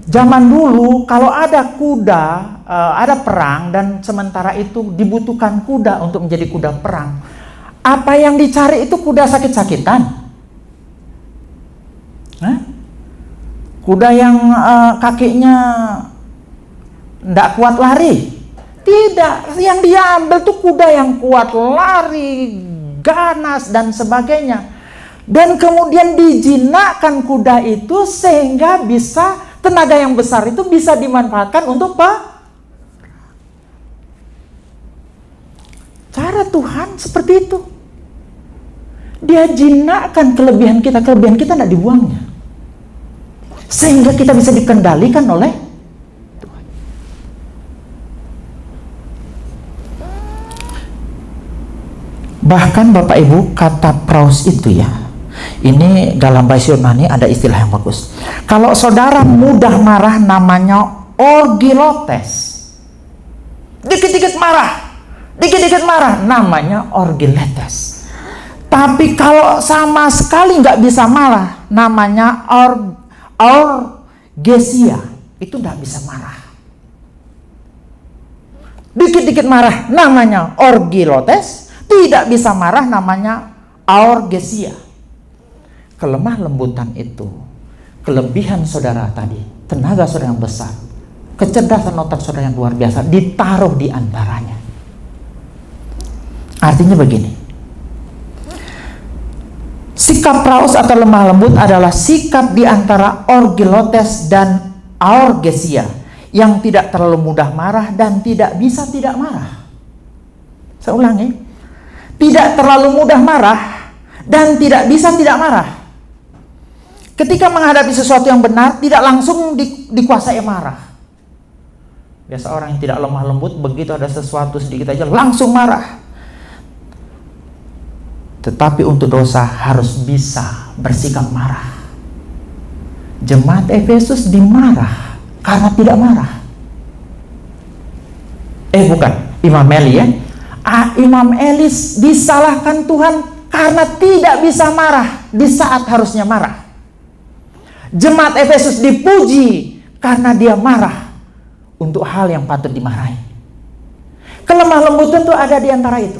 S1: Zaman dulu kalau ada kuda, ada perang dan sementara itu dibutuhkan kuda untuk menjadi kuda perang. Apa yang dicari itu kuda sakit-sakitan. Kuda yang kakinya tidak kuat lari. Tidak, yang dia ambil tuh kuda yang kuat lari, ganas dan sebagainya. Dan kemudian dijinakkan kuda itu sehingga bisa, tenaga yang besar itu bisa dimanfaatkan untuk cara Tuhan seperti itu. Dia jinakkan kelebihan kita tidak dibuangnya. Sehingga kita bisa dikendalikan oleh Tuhan. Bahkan Bapak Ibu, kata praus itu ya, ini dalam bahasa Yunani ada istilah yang bagus. Kalau saudara mudah marah namanya orgilotes. Dikit-dikit marah namanya orgiletes. Tapi kalau sama sekali nggak bisa marah namanya orgesia. Itu nggak bisa marah. Dikit-dikit marah namanya orgilotes. Tidak bisa marah namanya orgesia. Kelemah lembutan itu, kelebihan saudara tadi, tenaga saudara yang besar, kecerdasan otak saudara yang luar biasa ditaruh di antaranya. Artinya begini, sikap praus atau lemah lembut adalah sikap di antara orgilotes dan orgesia yang tidak terlalu mudah marah dan tidak bisa tidak marah. Saya ulangi, tidak terlalu mudah marah dan tidak bisa tidak marah. Ketika menghadapi sesuatu yang benar, tidak langsung dikuasai marah. Biasa orang yang tidak lemah lembut, begitu ada sesuatu sedikit aja langsung marah. Tetapi untuk dosa harus bisa bersikap marah. Jemaat Efesus dimarah karena tidak marah. Bukan, Imam Eli ya. Imam Eli disalahkan Tuhan karena tidak bisa marah di saat harusnya marah. Jemaat Efesus dipuji karena dia marah untuk hal yang patut dimarahi. Kelemah lembutan itu ada di antara itu.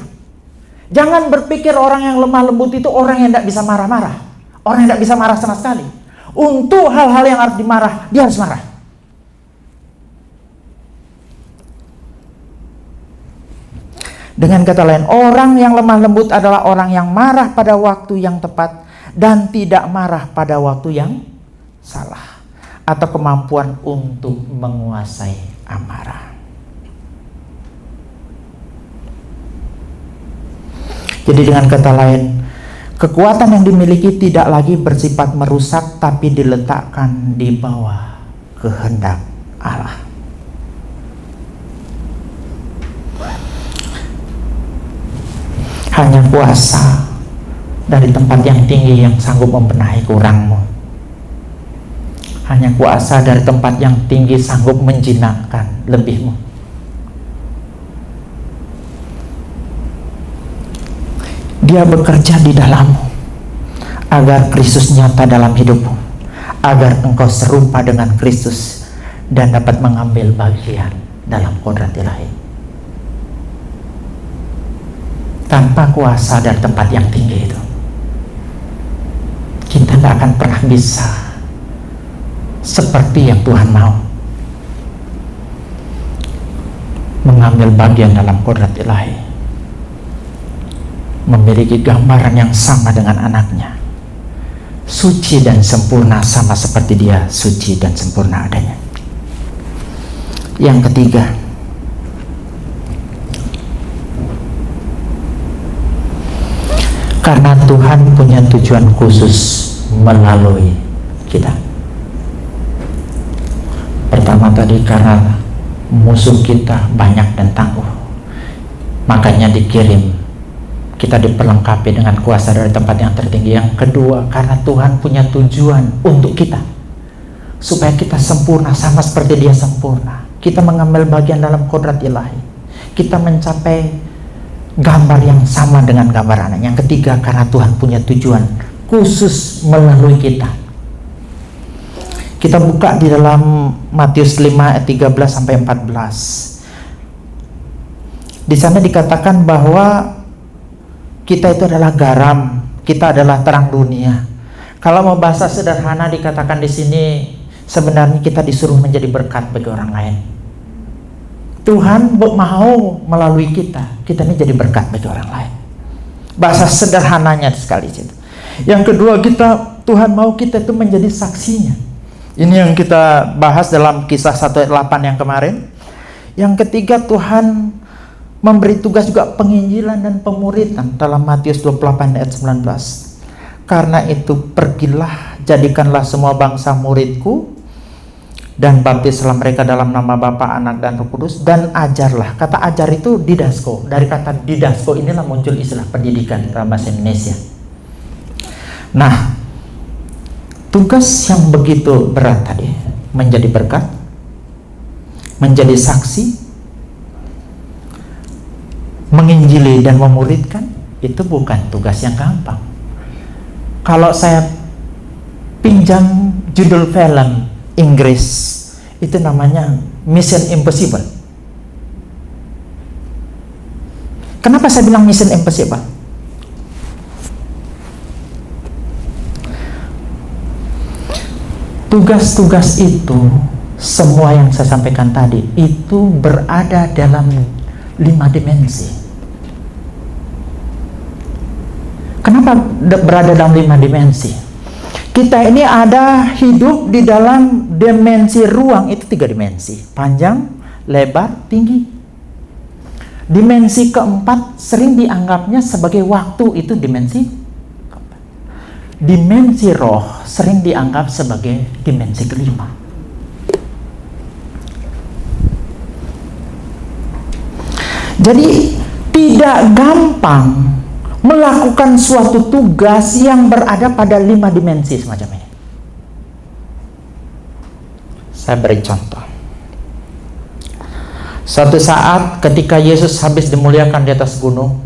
S1: Jangan berpikir orang yang lemah lembut itu orang yang tidak bisa marah-marah. Orang yang tidak bisa marah sama sekali. Untuk hal-hal yang harus dimarah, dia harus marah. Dengan kata lain, orang yang lemah lembut adalah orang yang marah pada waktu yang tepat dan tidak marah pada waktu yang salah, atau kemampuan untuk menguasai amarah. Jadi dengan kata lain, kekuatan yang dimiliki tidak lagi bersifat merusak, tapi diletakkan di bawah kehendak Allah. Hanya kuasa dari tempat yang tinggi yang sanggup membenahi kurangmu. Hanya kuasa dari tempat yang tinggi sanggup menjinakkan lebihmu. Dia bekerja di dalammu agar Kristus nyata dalam hidupmu, agar engkau serupa dengan Kristus dan dapat mengambil bagian dalam kodrat ilahi. Tanpa kuasa dari tempat yang tinggi itu, kita tidak akan pernah bisa seperti yang Tuhan mau, mengambil bagian dalam kodrat ilahi, memiliki gambaran yang sama dengan anaknya, suci dan sempurna sama seperti Dia suci dan sempurna adanya. Yang ketiga, karena Tuhan punya tujuan khusus melalui kita. Pertama tadi, karena musuh kita banyak dan tangguh, makanya dikirim, kita diperlengkapi dengan kuasa dari tempat yang tertinggi. Yang kedua, karena Tuhan punya tujuan untuk kita, supaya kita sempurna sama seperti Dia sempurna. Kita mengambil bagian dalam kodrat ilahi, kita mencapai gambar yang sama dengan gambar anak. Yang ketiga, karena Tuhan punya tujuan khusus melalui kita. Kita buka di dalam Matius 5 ayat 13 sampai 14. Di sana dikatakan bahwa kita itu adalah garam, kita adalah terang dunia. Kalau mau bahasa sederhana dikatakan di sini, sebenarnya kita disuruh menjadi berkat bagi orang lain. Tuhan mau melalui kita ini jadi berkat bagi orang lain. Bahasa sederhananya sekali itu. Yang kedua, Tuhan mau kita itu menjadi saksinya. Ini yang kita bahas dalam Kisah 1 ayat 8 yang kemarin. Yang ketiga, Tuhan memberi tugas juga penginjilan dan pemuridan dalam Matius 28 ayat 19. Karena itu pergilah, jadikanlah semua bangsa muridku, dan baptislah mereka dalam nama Bapa, Anak, dan Roh Kudus, dan ajarlah. Kata ajar itu didasko. Dari kata didasko inilah muncul istilah pendidikan dalam bahasa Indonesia. Nah, tugas yang begitu berat tadi, menjadi berkat, menjadi saksi, menginjili dan memuridkan, itu bukan tugas yang gampang. Kalau saya pinjam judul film Inggris, itu namanya Mission Impossible. Kenapa saya bilang Mission Impossible? Tugas-tugas itu, semua yang saya sampaikan tadi, itu berada dalam 5 dimensi. Kenapa berada dalam 5 dimensi? Kita ini ada hidup di dalam dimensi ruang, itu 3 dimensi: panjang, lebar, tinggi. Dimensi keempat sering dianggapnya sebagai waktu, itu dimensi keempat. Dimensi roh sering dianggap sebagai dimensi kelima. Jadi tidak gampang melakukan suatu tugas yang berada pada 5 dimensi semacam ini. Saya beri contoh. Suatu saat ketika Yesus habis dimuliakan di atas gunung,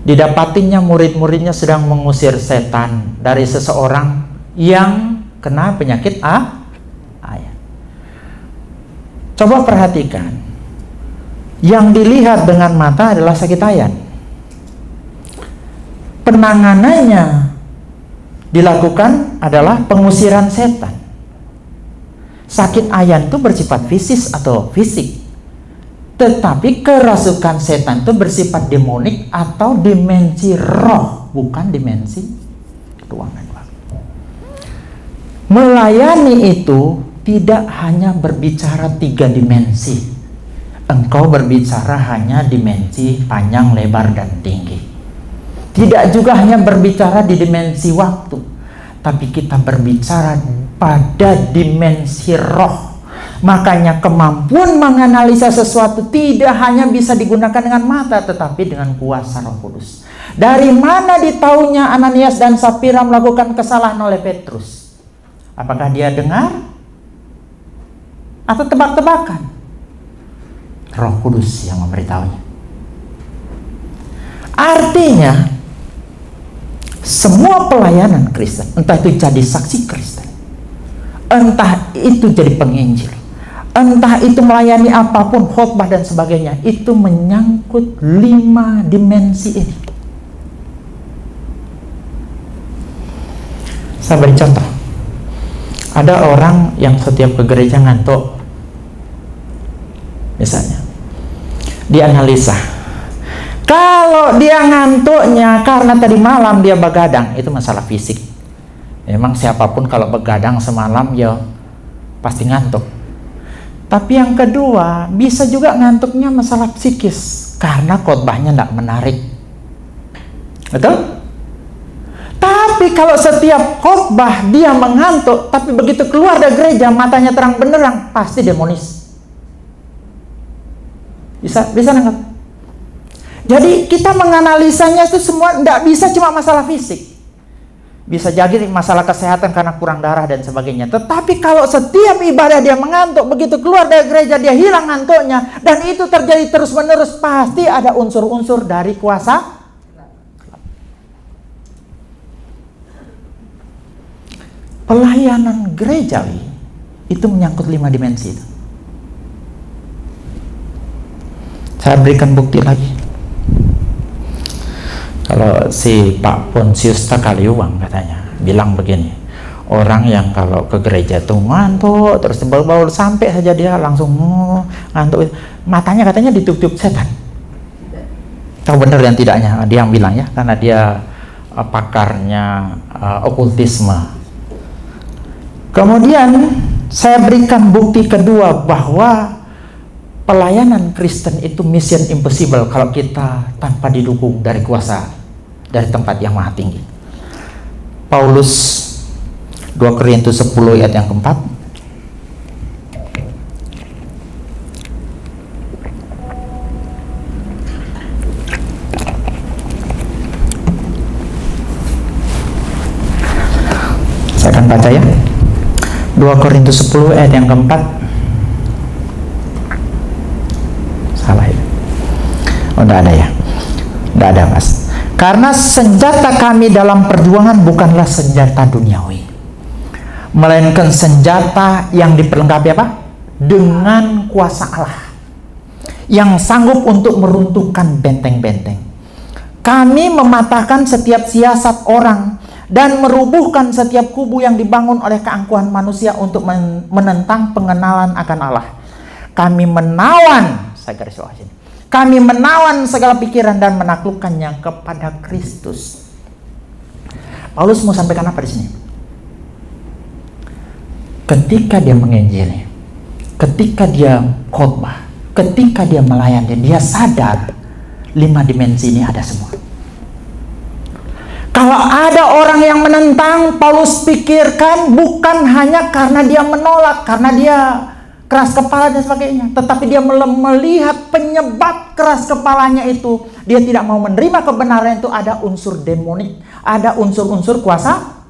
S1: didapatinya murid-muridnya sedang mengusir setan dari seseorang yang kena penyakit ayan. Coba perhatikan. Yang dilihat dengan mata adalah sakit ayan. Penanganannya dilakukan adalah pengusiran setan. Sakit ayan itu bersifat fisik, tetapi kerasukan setan itu bersifat demonik atau dimensi roh, bukan dimensi ruangan. Melayani itu tidak hanya berbicara 3 dimensi. Engkau berbicara hanya dimensi panjang, lebar, dan tinggi. Tidak juga hanya berbicara di dimensi waktu, tapi kita berbicara pada dimensi roh. Makanya kemampuan menganalisa sesuatu tidak hanya bisa digunakan dengan mata, tetapi dengan kuasa Roh Kudus. Dari mana ditaunya Ananias dan Safira melakukan kesalahan oleh Petrus? Apakah dia dengar? Atau tebak-tebakan? Roh Kudus yang memberitahunya. Artinya, semua pelayanan Kristen, entah itu jadi saksi Kristen, entah itu jadi penginjil, entah itu melayani apapun, khotbah dan sebagainya, itu menyangkut 5 dimensi ini. Saya beri contoh. Ada orang yang setiap ke gereja ngantuk. Misalnya, dianalisa, Kalau dia ngantuknya karena tadi malam dia begadang, itu masalah fisik. Memang siapapun kalau begadang semalam ya pasti ngantuk. Tapi yang kedua, bisa juga ngantuknya masalah psikis karena khotbahnya tidak menarik. Betul? Tapi kalau setiap khotbah dia mengantuk, tapi begitu keluar dari gereja matanya terang benderang, pasti demonis. Bisa nangkap? Jadi kita menganalisanya itu semua tidak bisa cuma masalah fisik. Bisa jadi masalah kesehatan karena kurang darah dan sebagainya. Tetapi kalau setiap ibadah dia mengantuk, begitu keluar dari gereja dia hilang ngantuknya, dan itu terjadi terus menerus, pasti ada unsur-unsur dari kuasa. Pelayanan gerejawi itu menyangkut 5 dimensi itu. Saya berikan bukti lagi. Kalau si Pak Pontius Takaliuang katanya bilang begini, orang yang kalau ke gereja tuh ngantuk terus baru sampai saja dia langsung ngantuk, matanya katanya ditutup setan. Tahu benar dan tidaknya dia yang bilang ya, karena dia pakarnya okultisme. Kemudian saya berikan bukti kedua bahwa pelayanan Kristen itu mission impossible kalau kita tanpa didukung dari kuasa dari tempat yang maha tinggi. Paulus 2 Korintus 10 ayat yang keempat. Saya akan baca ya. 2 Korintus 10 ayat yang keempat. Salah ya? Oh, enggak ada ya? Enggak ada, Mas. Karena senjata kami dalam perjuangan bukanlah senjata duniawi, melainkan senjata yang diperlengkapi apa? Dengan kuasa Allah yang sanggup untuk meruntuhkan benteng-benteng. Kami mematahkan setiap siasat orang dan merubuhkan setiap kubu yang dibangun oleh keangkuhan manusia untuk menentang pengenalan akan Allah. Kami menawan, saya garis bawah sini, kami menawan segala pikiran dan menaklukkannya kepada Kristus. Paulus mau sampaikan apa di sini? Ketika dia menginjili, ketika dia khotbah, ketika dia melayani, dia sadar 5 dimensi ini ada semua. Kalau ada orang yang menentang, Paulus pikirkan bukan hanya karena dia menolak, karena dia keras kepala dan sebagainya, tetapi dia melihat penyebab keras kepalanya itu, dia tidak mau menerima kebenaran itu, ada unsur demonik, ada unsur-unsur kuasa.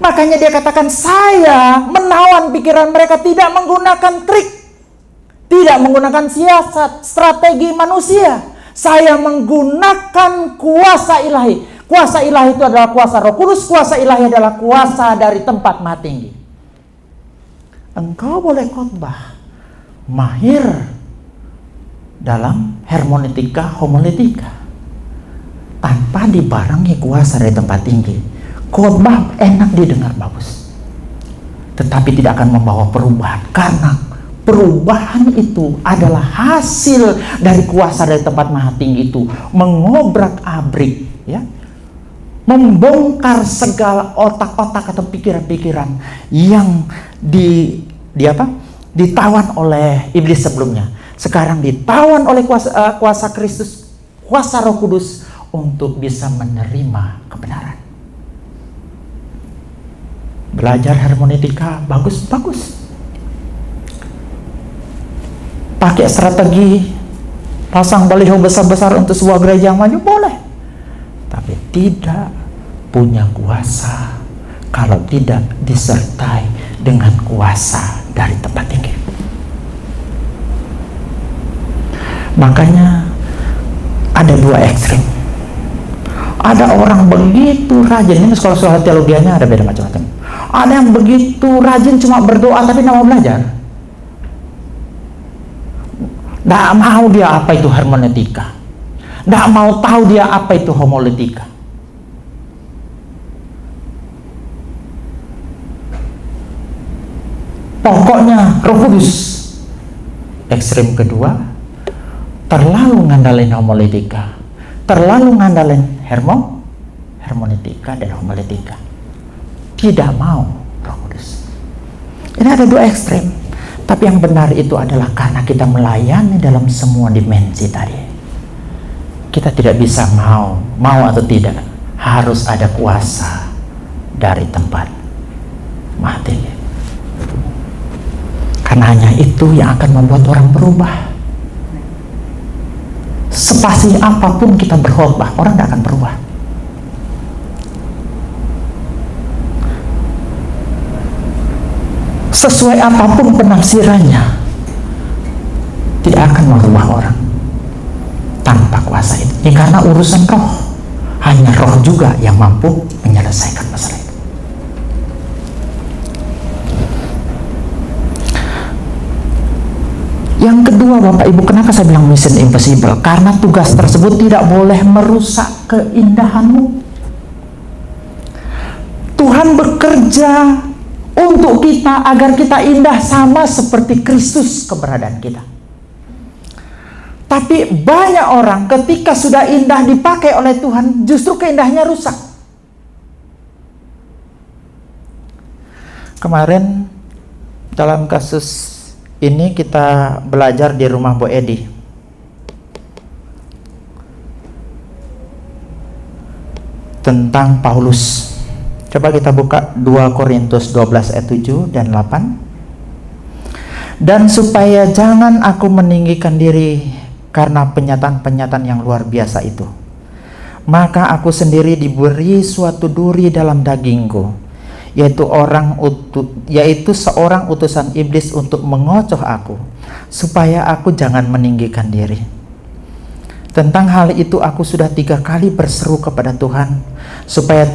S1: Makanya dia katakan, saya menawan pikiran mereka, tidak menggunakan trik, tidak menggunakan siasat, strategi manusia. Saya menggunakan kuasa ilahi. Kuasa ilahi itu adalah kuasa Roh Kudus, kuasa ilahi adalah kuasa dari tempat maha tinggi. Engkau boleh khotbah mahir dalam hermeneutika, homiletika, tanpa dibarengi kuasa dari tempat tinggi. Khotbah enak didengar, bagus, tetapi tidak akan membawa perubahan, karena perubahan itu adalah hasil dari kuasa dari tempat maha tinggi itu mengobrak-abrik, ya, membongkar segala otak-otak atau pikiran-pikiran yang ditawan oleh iblis sebelumnya. Sekarang ditawan oleh kuasa Kristus, kuasa Roh Kudus, untuk bisa menerima kebenaran. Belajar hermeneutika bagus. Pakai strategi pasang baliho besar-besar untuk sebuah gereja yang maju, boleh. Tapi tidak punya kuasa kalau tidak disertai dengan kuasa dari tempat tinggi. Makanya ada 2 ekstrim. Ada orang begitu rajin, ini sekolah-sekolah teologianya ada beda macam-macam. Ada yang begitu rajin cuma berdoa tapi tidak mau belajar. Tidak mau dia apa itu hermeneutika, tidak mau tahu dia apa itu homiletika. Pokoknya Roh Kudus. Ekstrem kedua, terlalu ngandalin homiletika, terlalu ngandalin hermeneutika dan homiletika. Tidak mau Roh Kudus. Ini ada dua ekstrem. Tapi yang benar itu adalah karena kita melayani dalam semua dimensi tadi. Kita tidak bisa mau atau tidak, harus ada kuasa dari tempat mati. Karena hanya itu yang akan membuat orang berubah. Sepasih apapun kita berkhotbah, orang tidak akan berubah. Sesuai apapun penafsirannya, tidak akan merubah orang tanpa kuasa itu. Ini karena urusan roh. Hanya roh juga yang mampu menyelesaikan masalah itu. Yang kedua, Bapak Ibu, kenapa saya bilang mission impossible? Karena tugas tersebut tidak boleh merusak keindahanmu. Tuhan bekerja untuk kita agar kita indah sama seperti Kristus keberadaan kita. Tapi banyak orang ketika sudah indah dipakai oleh Tuhan, justru keindahannya rusak. Kemarin dalam kasus ini kita belajar di rumah Bu Edi. Tentang Paulus. Coba kita buka 2 Korintus 12 ayat 7 dan 8. Dan supaya jangan aku meninggikan diri karena penyataan-penyataan yang luar biasa itu, maka aku sendiri diberi suatu duri dalam dagingku, yaitu seorang utusan iblis untuk mengocoh aku, supaya aku jangan meninggikan diri. Tentang hal itu aku sudah 3 kali berseru kepada Tuhan, supaya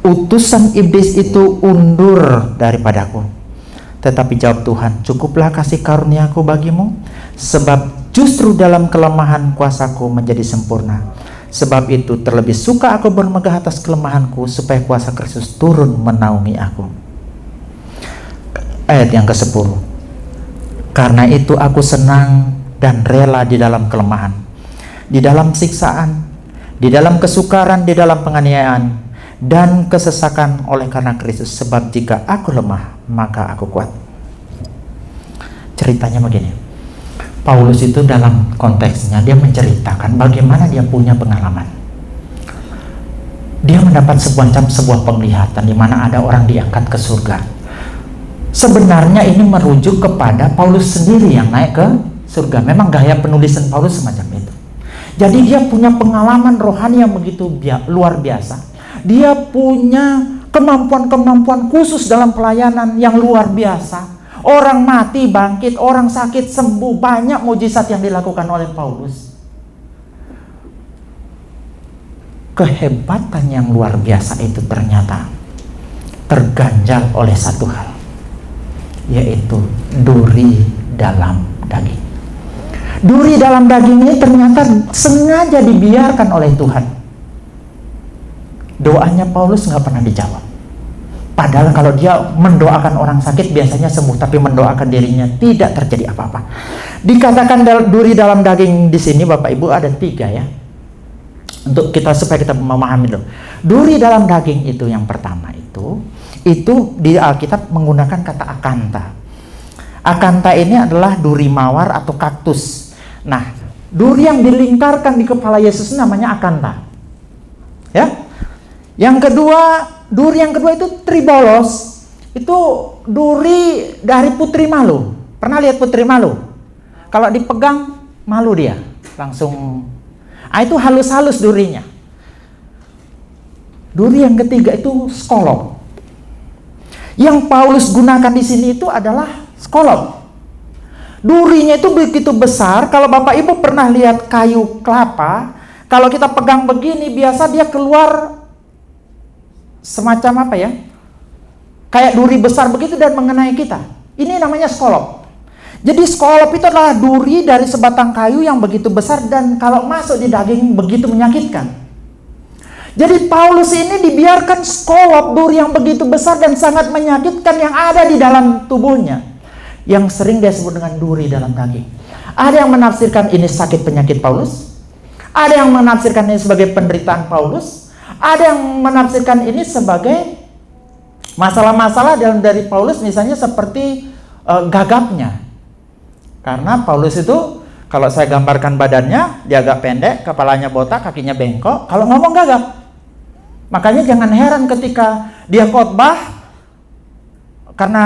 S1: utusan iblis itu undur daripadaku. Tetapi jawab Tuhan, cukuplah kasih karuniaku bagimu, sebab justru dalam kelemahan kuasaku menjadi sempurna. Sebab itu terlebih suka aku bermegah atas kelemahanku, supaya kuasa Kristus turun menaungi aku. Ayat yang ke-10. Karena itu aku senang dan rela di dalam kelemahan, di dalam siksaan, di dalam kesukaran, di dalam penganiayaan, dan kesesakan oleh karena Kristus. Sebab jika aku lemah, maka aku kuat. Ceritanya begini. Paulus itu dalam konteksnya dia menceritakan bagaimana dia punya pengalaman. Dia mendapat sebuah penglihatan di mana ada orang diangkat ke surga. Sebenarnya ini merujuk kepada Paulus sendiri yang naik ke surga. Memang gaya penulisan Paulus semacam itu. Jadi dia punya pengalaman rohani yang begitu luar biasa. Dia punya kemampuan-kemampuan khusus dalam pelayanan yang luar biasa. Orang mati bangkit, orang sakit sembuh, banyak mujizat yang dilakukan oleh Paulus. Kehebatan yang luar biasa itu ternyata terganjal oleh satu hal, yaitu duri dalam daging. Duri dalam daging ini ternyata sengaja dibiarkan oleh Tuhan. Doanya Paulus nggak pernah dijawab. Padahal kalau dia mendoakan orang sakit biasanya sembuh, tapi mendoakan dirinya tidak terjadi apa-apa. Dikatakan duri dalam daging di sini, Bapak Ibu, ada 3 ya. Untuk kita supaya kita memahami dulu. Duri dalam daging itu yang pertama itu di Alkitab menggunakan kata akanta. Akanta ini adalah duri mawar atau kaktus. Nah, duri yang dilingkarkan di kepala Yesus namanya akanta. Ya. Yang kedua, duri yang kedua itu tribolos. Itu duri dari putri malu. Pernah lihat putri malu? Kalau dipegang malu dia, langsung. Itu halus-halus durinya. Duri yang ketiga itu skolop. Yang Paulus gunakan di sini itu adalah skolop. Durinya itu begitu besar. Kalau Bapak Ibu pernah lihat kayu kelapa, kalau kita pegang begini biasa dia keluar semacam apa ya, kayak duri besar begitu dan mengenai kita. Ini namanya skolop. Jadi skolop itu adalah duri dari sebatang kayu yang begitu besar dan kalau masuk di daging begitu menyakitkan. Jadi Paulus ini dibiarkan skolop duri yang begitu besar dan sangat menyakitkan yang ada di dalam tubuhnya, yang sering dia sebut dengan duri dalam daging. Ada yang menafsirkan ini sakit penyakit Paulus. Ada yang menafsirkan ini sebagai penderitaan Paulus. Ada yang menafsirkan ini sebagai masalah-masalah dari Paulus, misalnya seperti gagapnya. Karena Paulus itu, kalau saya gambarkan badannya, dia agak pendek, kepalanya botak, kakinya bengkok. Kalau ngomong gagap. Makanya jangan heran ketika dia khotbah, karena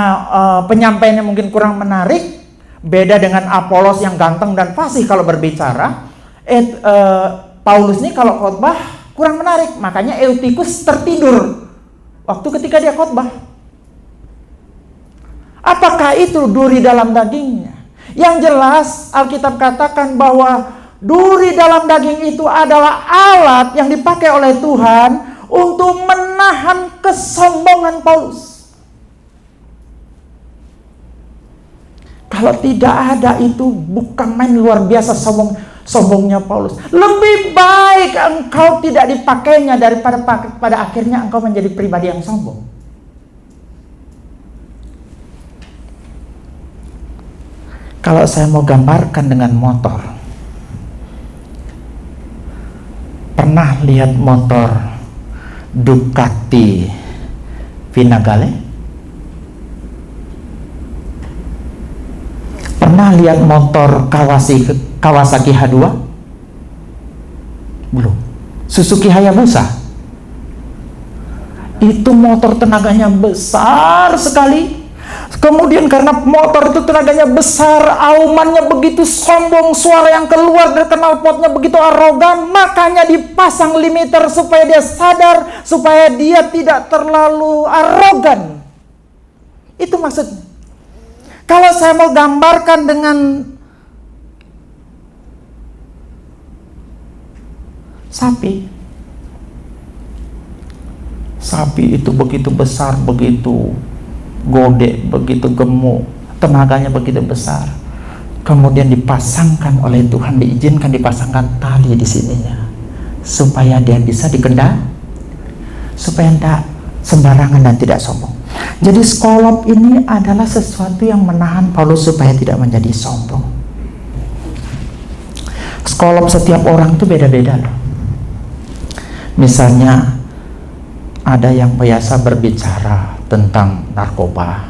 S1: penyampaiannya mungkin kurang menarik, beda dengan Apolos yang ganteng dan fasih kalau berbicara. Paulus ini kalau khotbah kurang menarik, makanya Eutikus tertidur waktu ketika dia khotbah. Apakah itu duri dalam dagingnya? Yang jelas Alkitab katakan bahwa duri dalam daging itu adalah alat yang dipakai oleh Tuhan untuk menahan kesombongan Paulus. Kalau tidak ada itu, bukan main luar biasa sombongnya Paulus. Lebih baik engkau tidak dipakainya daripada pada akhirnya engkau menjadi pribadi yang sombong. Kalau saya mau gambarkan dengan motor, pernah lihat motor Ducati Panigale? Pernah lihat motor Kawasaki H2? Belum. Suzuki Hayabusa? Itu motor tenaganya besar sekali. Kemudian karena motor itu tenaganya besar, aumannya begitu sombong, suara yang keluar dari knalpotnya begitu arogan, makanya dipasang limiter supaya dia sadar, supaya dia tidak terlalu arogan. Itu maksudnya. Kalau saya mau gambarkan dengan sapi itu begitu besar, begitu gede, begitu gemuk, tenaganya begitu besar. Kemudian dipasangkan oleh Tuhan, diizinkan dipasangkan tali di sininya, supaya dia bisa dikendali, supaya tidak sembarangan dan tidak sombong. Jadi skolop ini adalah sesuatu yang menahan Paulus supaya tidak menjadi sombong. Skolop setiap orang itu beda-beda loh. Misalnya ada yang biasa berbicara tentang narkoba.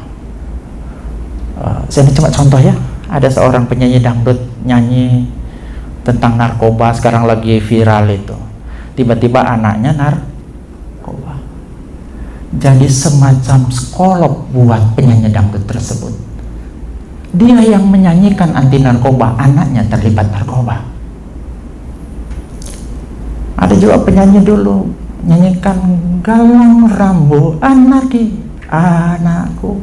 S1: Saya cuma contoh ya. Ada seorang penyanyi dangdut nyanyi tentang narkoba, sekarang lagi viral itu. Tiba-tiba anaknya narkoba. Jadi semacam skolop buat penyanyi dangdut tersebut. Dia yang menyanyikan anti narkoba, anaknya terlibat narkoba. Ada juga penyanyi dulu nyanyikan galang rambu anarki anakku,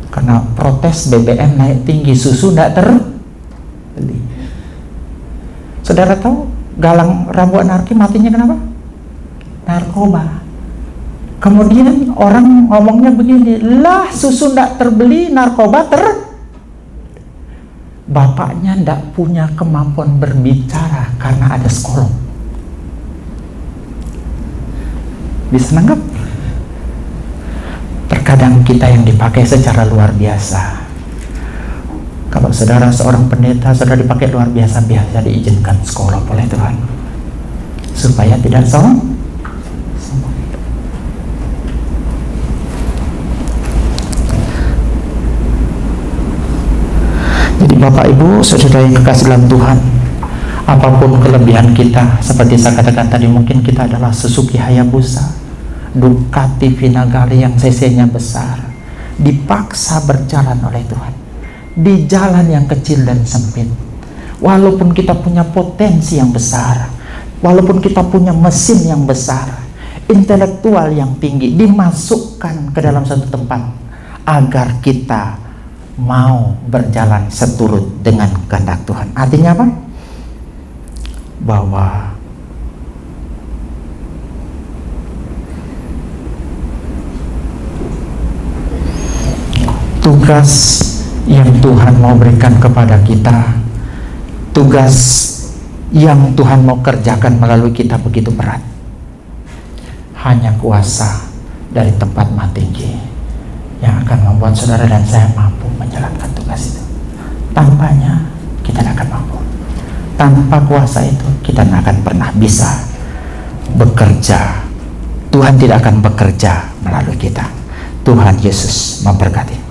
S1: karena protes BBM naik tinggi, susu tidak terbeli. Saudara tahu galang rambu anarki matinya kenapa? Narkoba. Kemudian orang ngomongnya begini, lah susu tidak terbeli, narkoba Bapaknya tidak punya kemampuan berbicara karena ada skolop. Bisa nanggap? Terkadang kita yang dipakai secara luar biasa. Kalau saudara seorang pendeta, saudara dipakai luar biasa, biasa diizinkan skolop oleh Tuhan supaya tidak sombong. Jadi Bapak Ibu, saudara yang kekasih dalam Tuhan, apapun kelebihan kita, seperti saya katakan tadi, mungkin kita adalah Suzuki Hayabusa, Ducati Panigale yang cc-nya besar, dipaksa berjalan oleh Tuhan di jalan yang kecil dan sempit. Walaupun kita punya potensi yang besar, walaupun kita punya mesin yang besar, intelektual yang tinggi, dimasukkan ke dalam satu tempat agar kita mau berjalan seturut dengan kehendak Tuhan. Artinya apa? Bahwa tugas yang Tuhan mau berikan kepada kita, tugas yang Tuhan mau kerjakan melalui kita begitu berat. Hanya kuasa dari tempat Maha Tinggi yang akan membuat saudara dan saya mampu menjalankan tugas itu. Tanpanya kita kita tidak akan mampu. Tanpa kuasa itu kita tidak akan pernah bisa bekerja. Tuhan tidak akan bekerja melalui kita. Tuhan Yesus memberkati.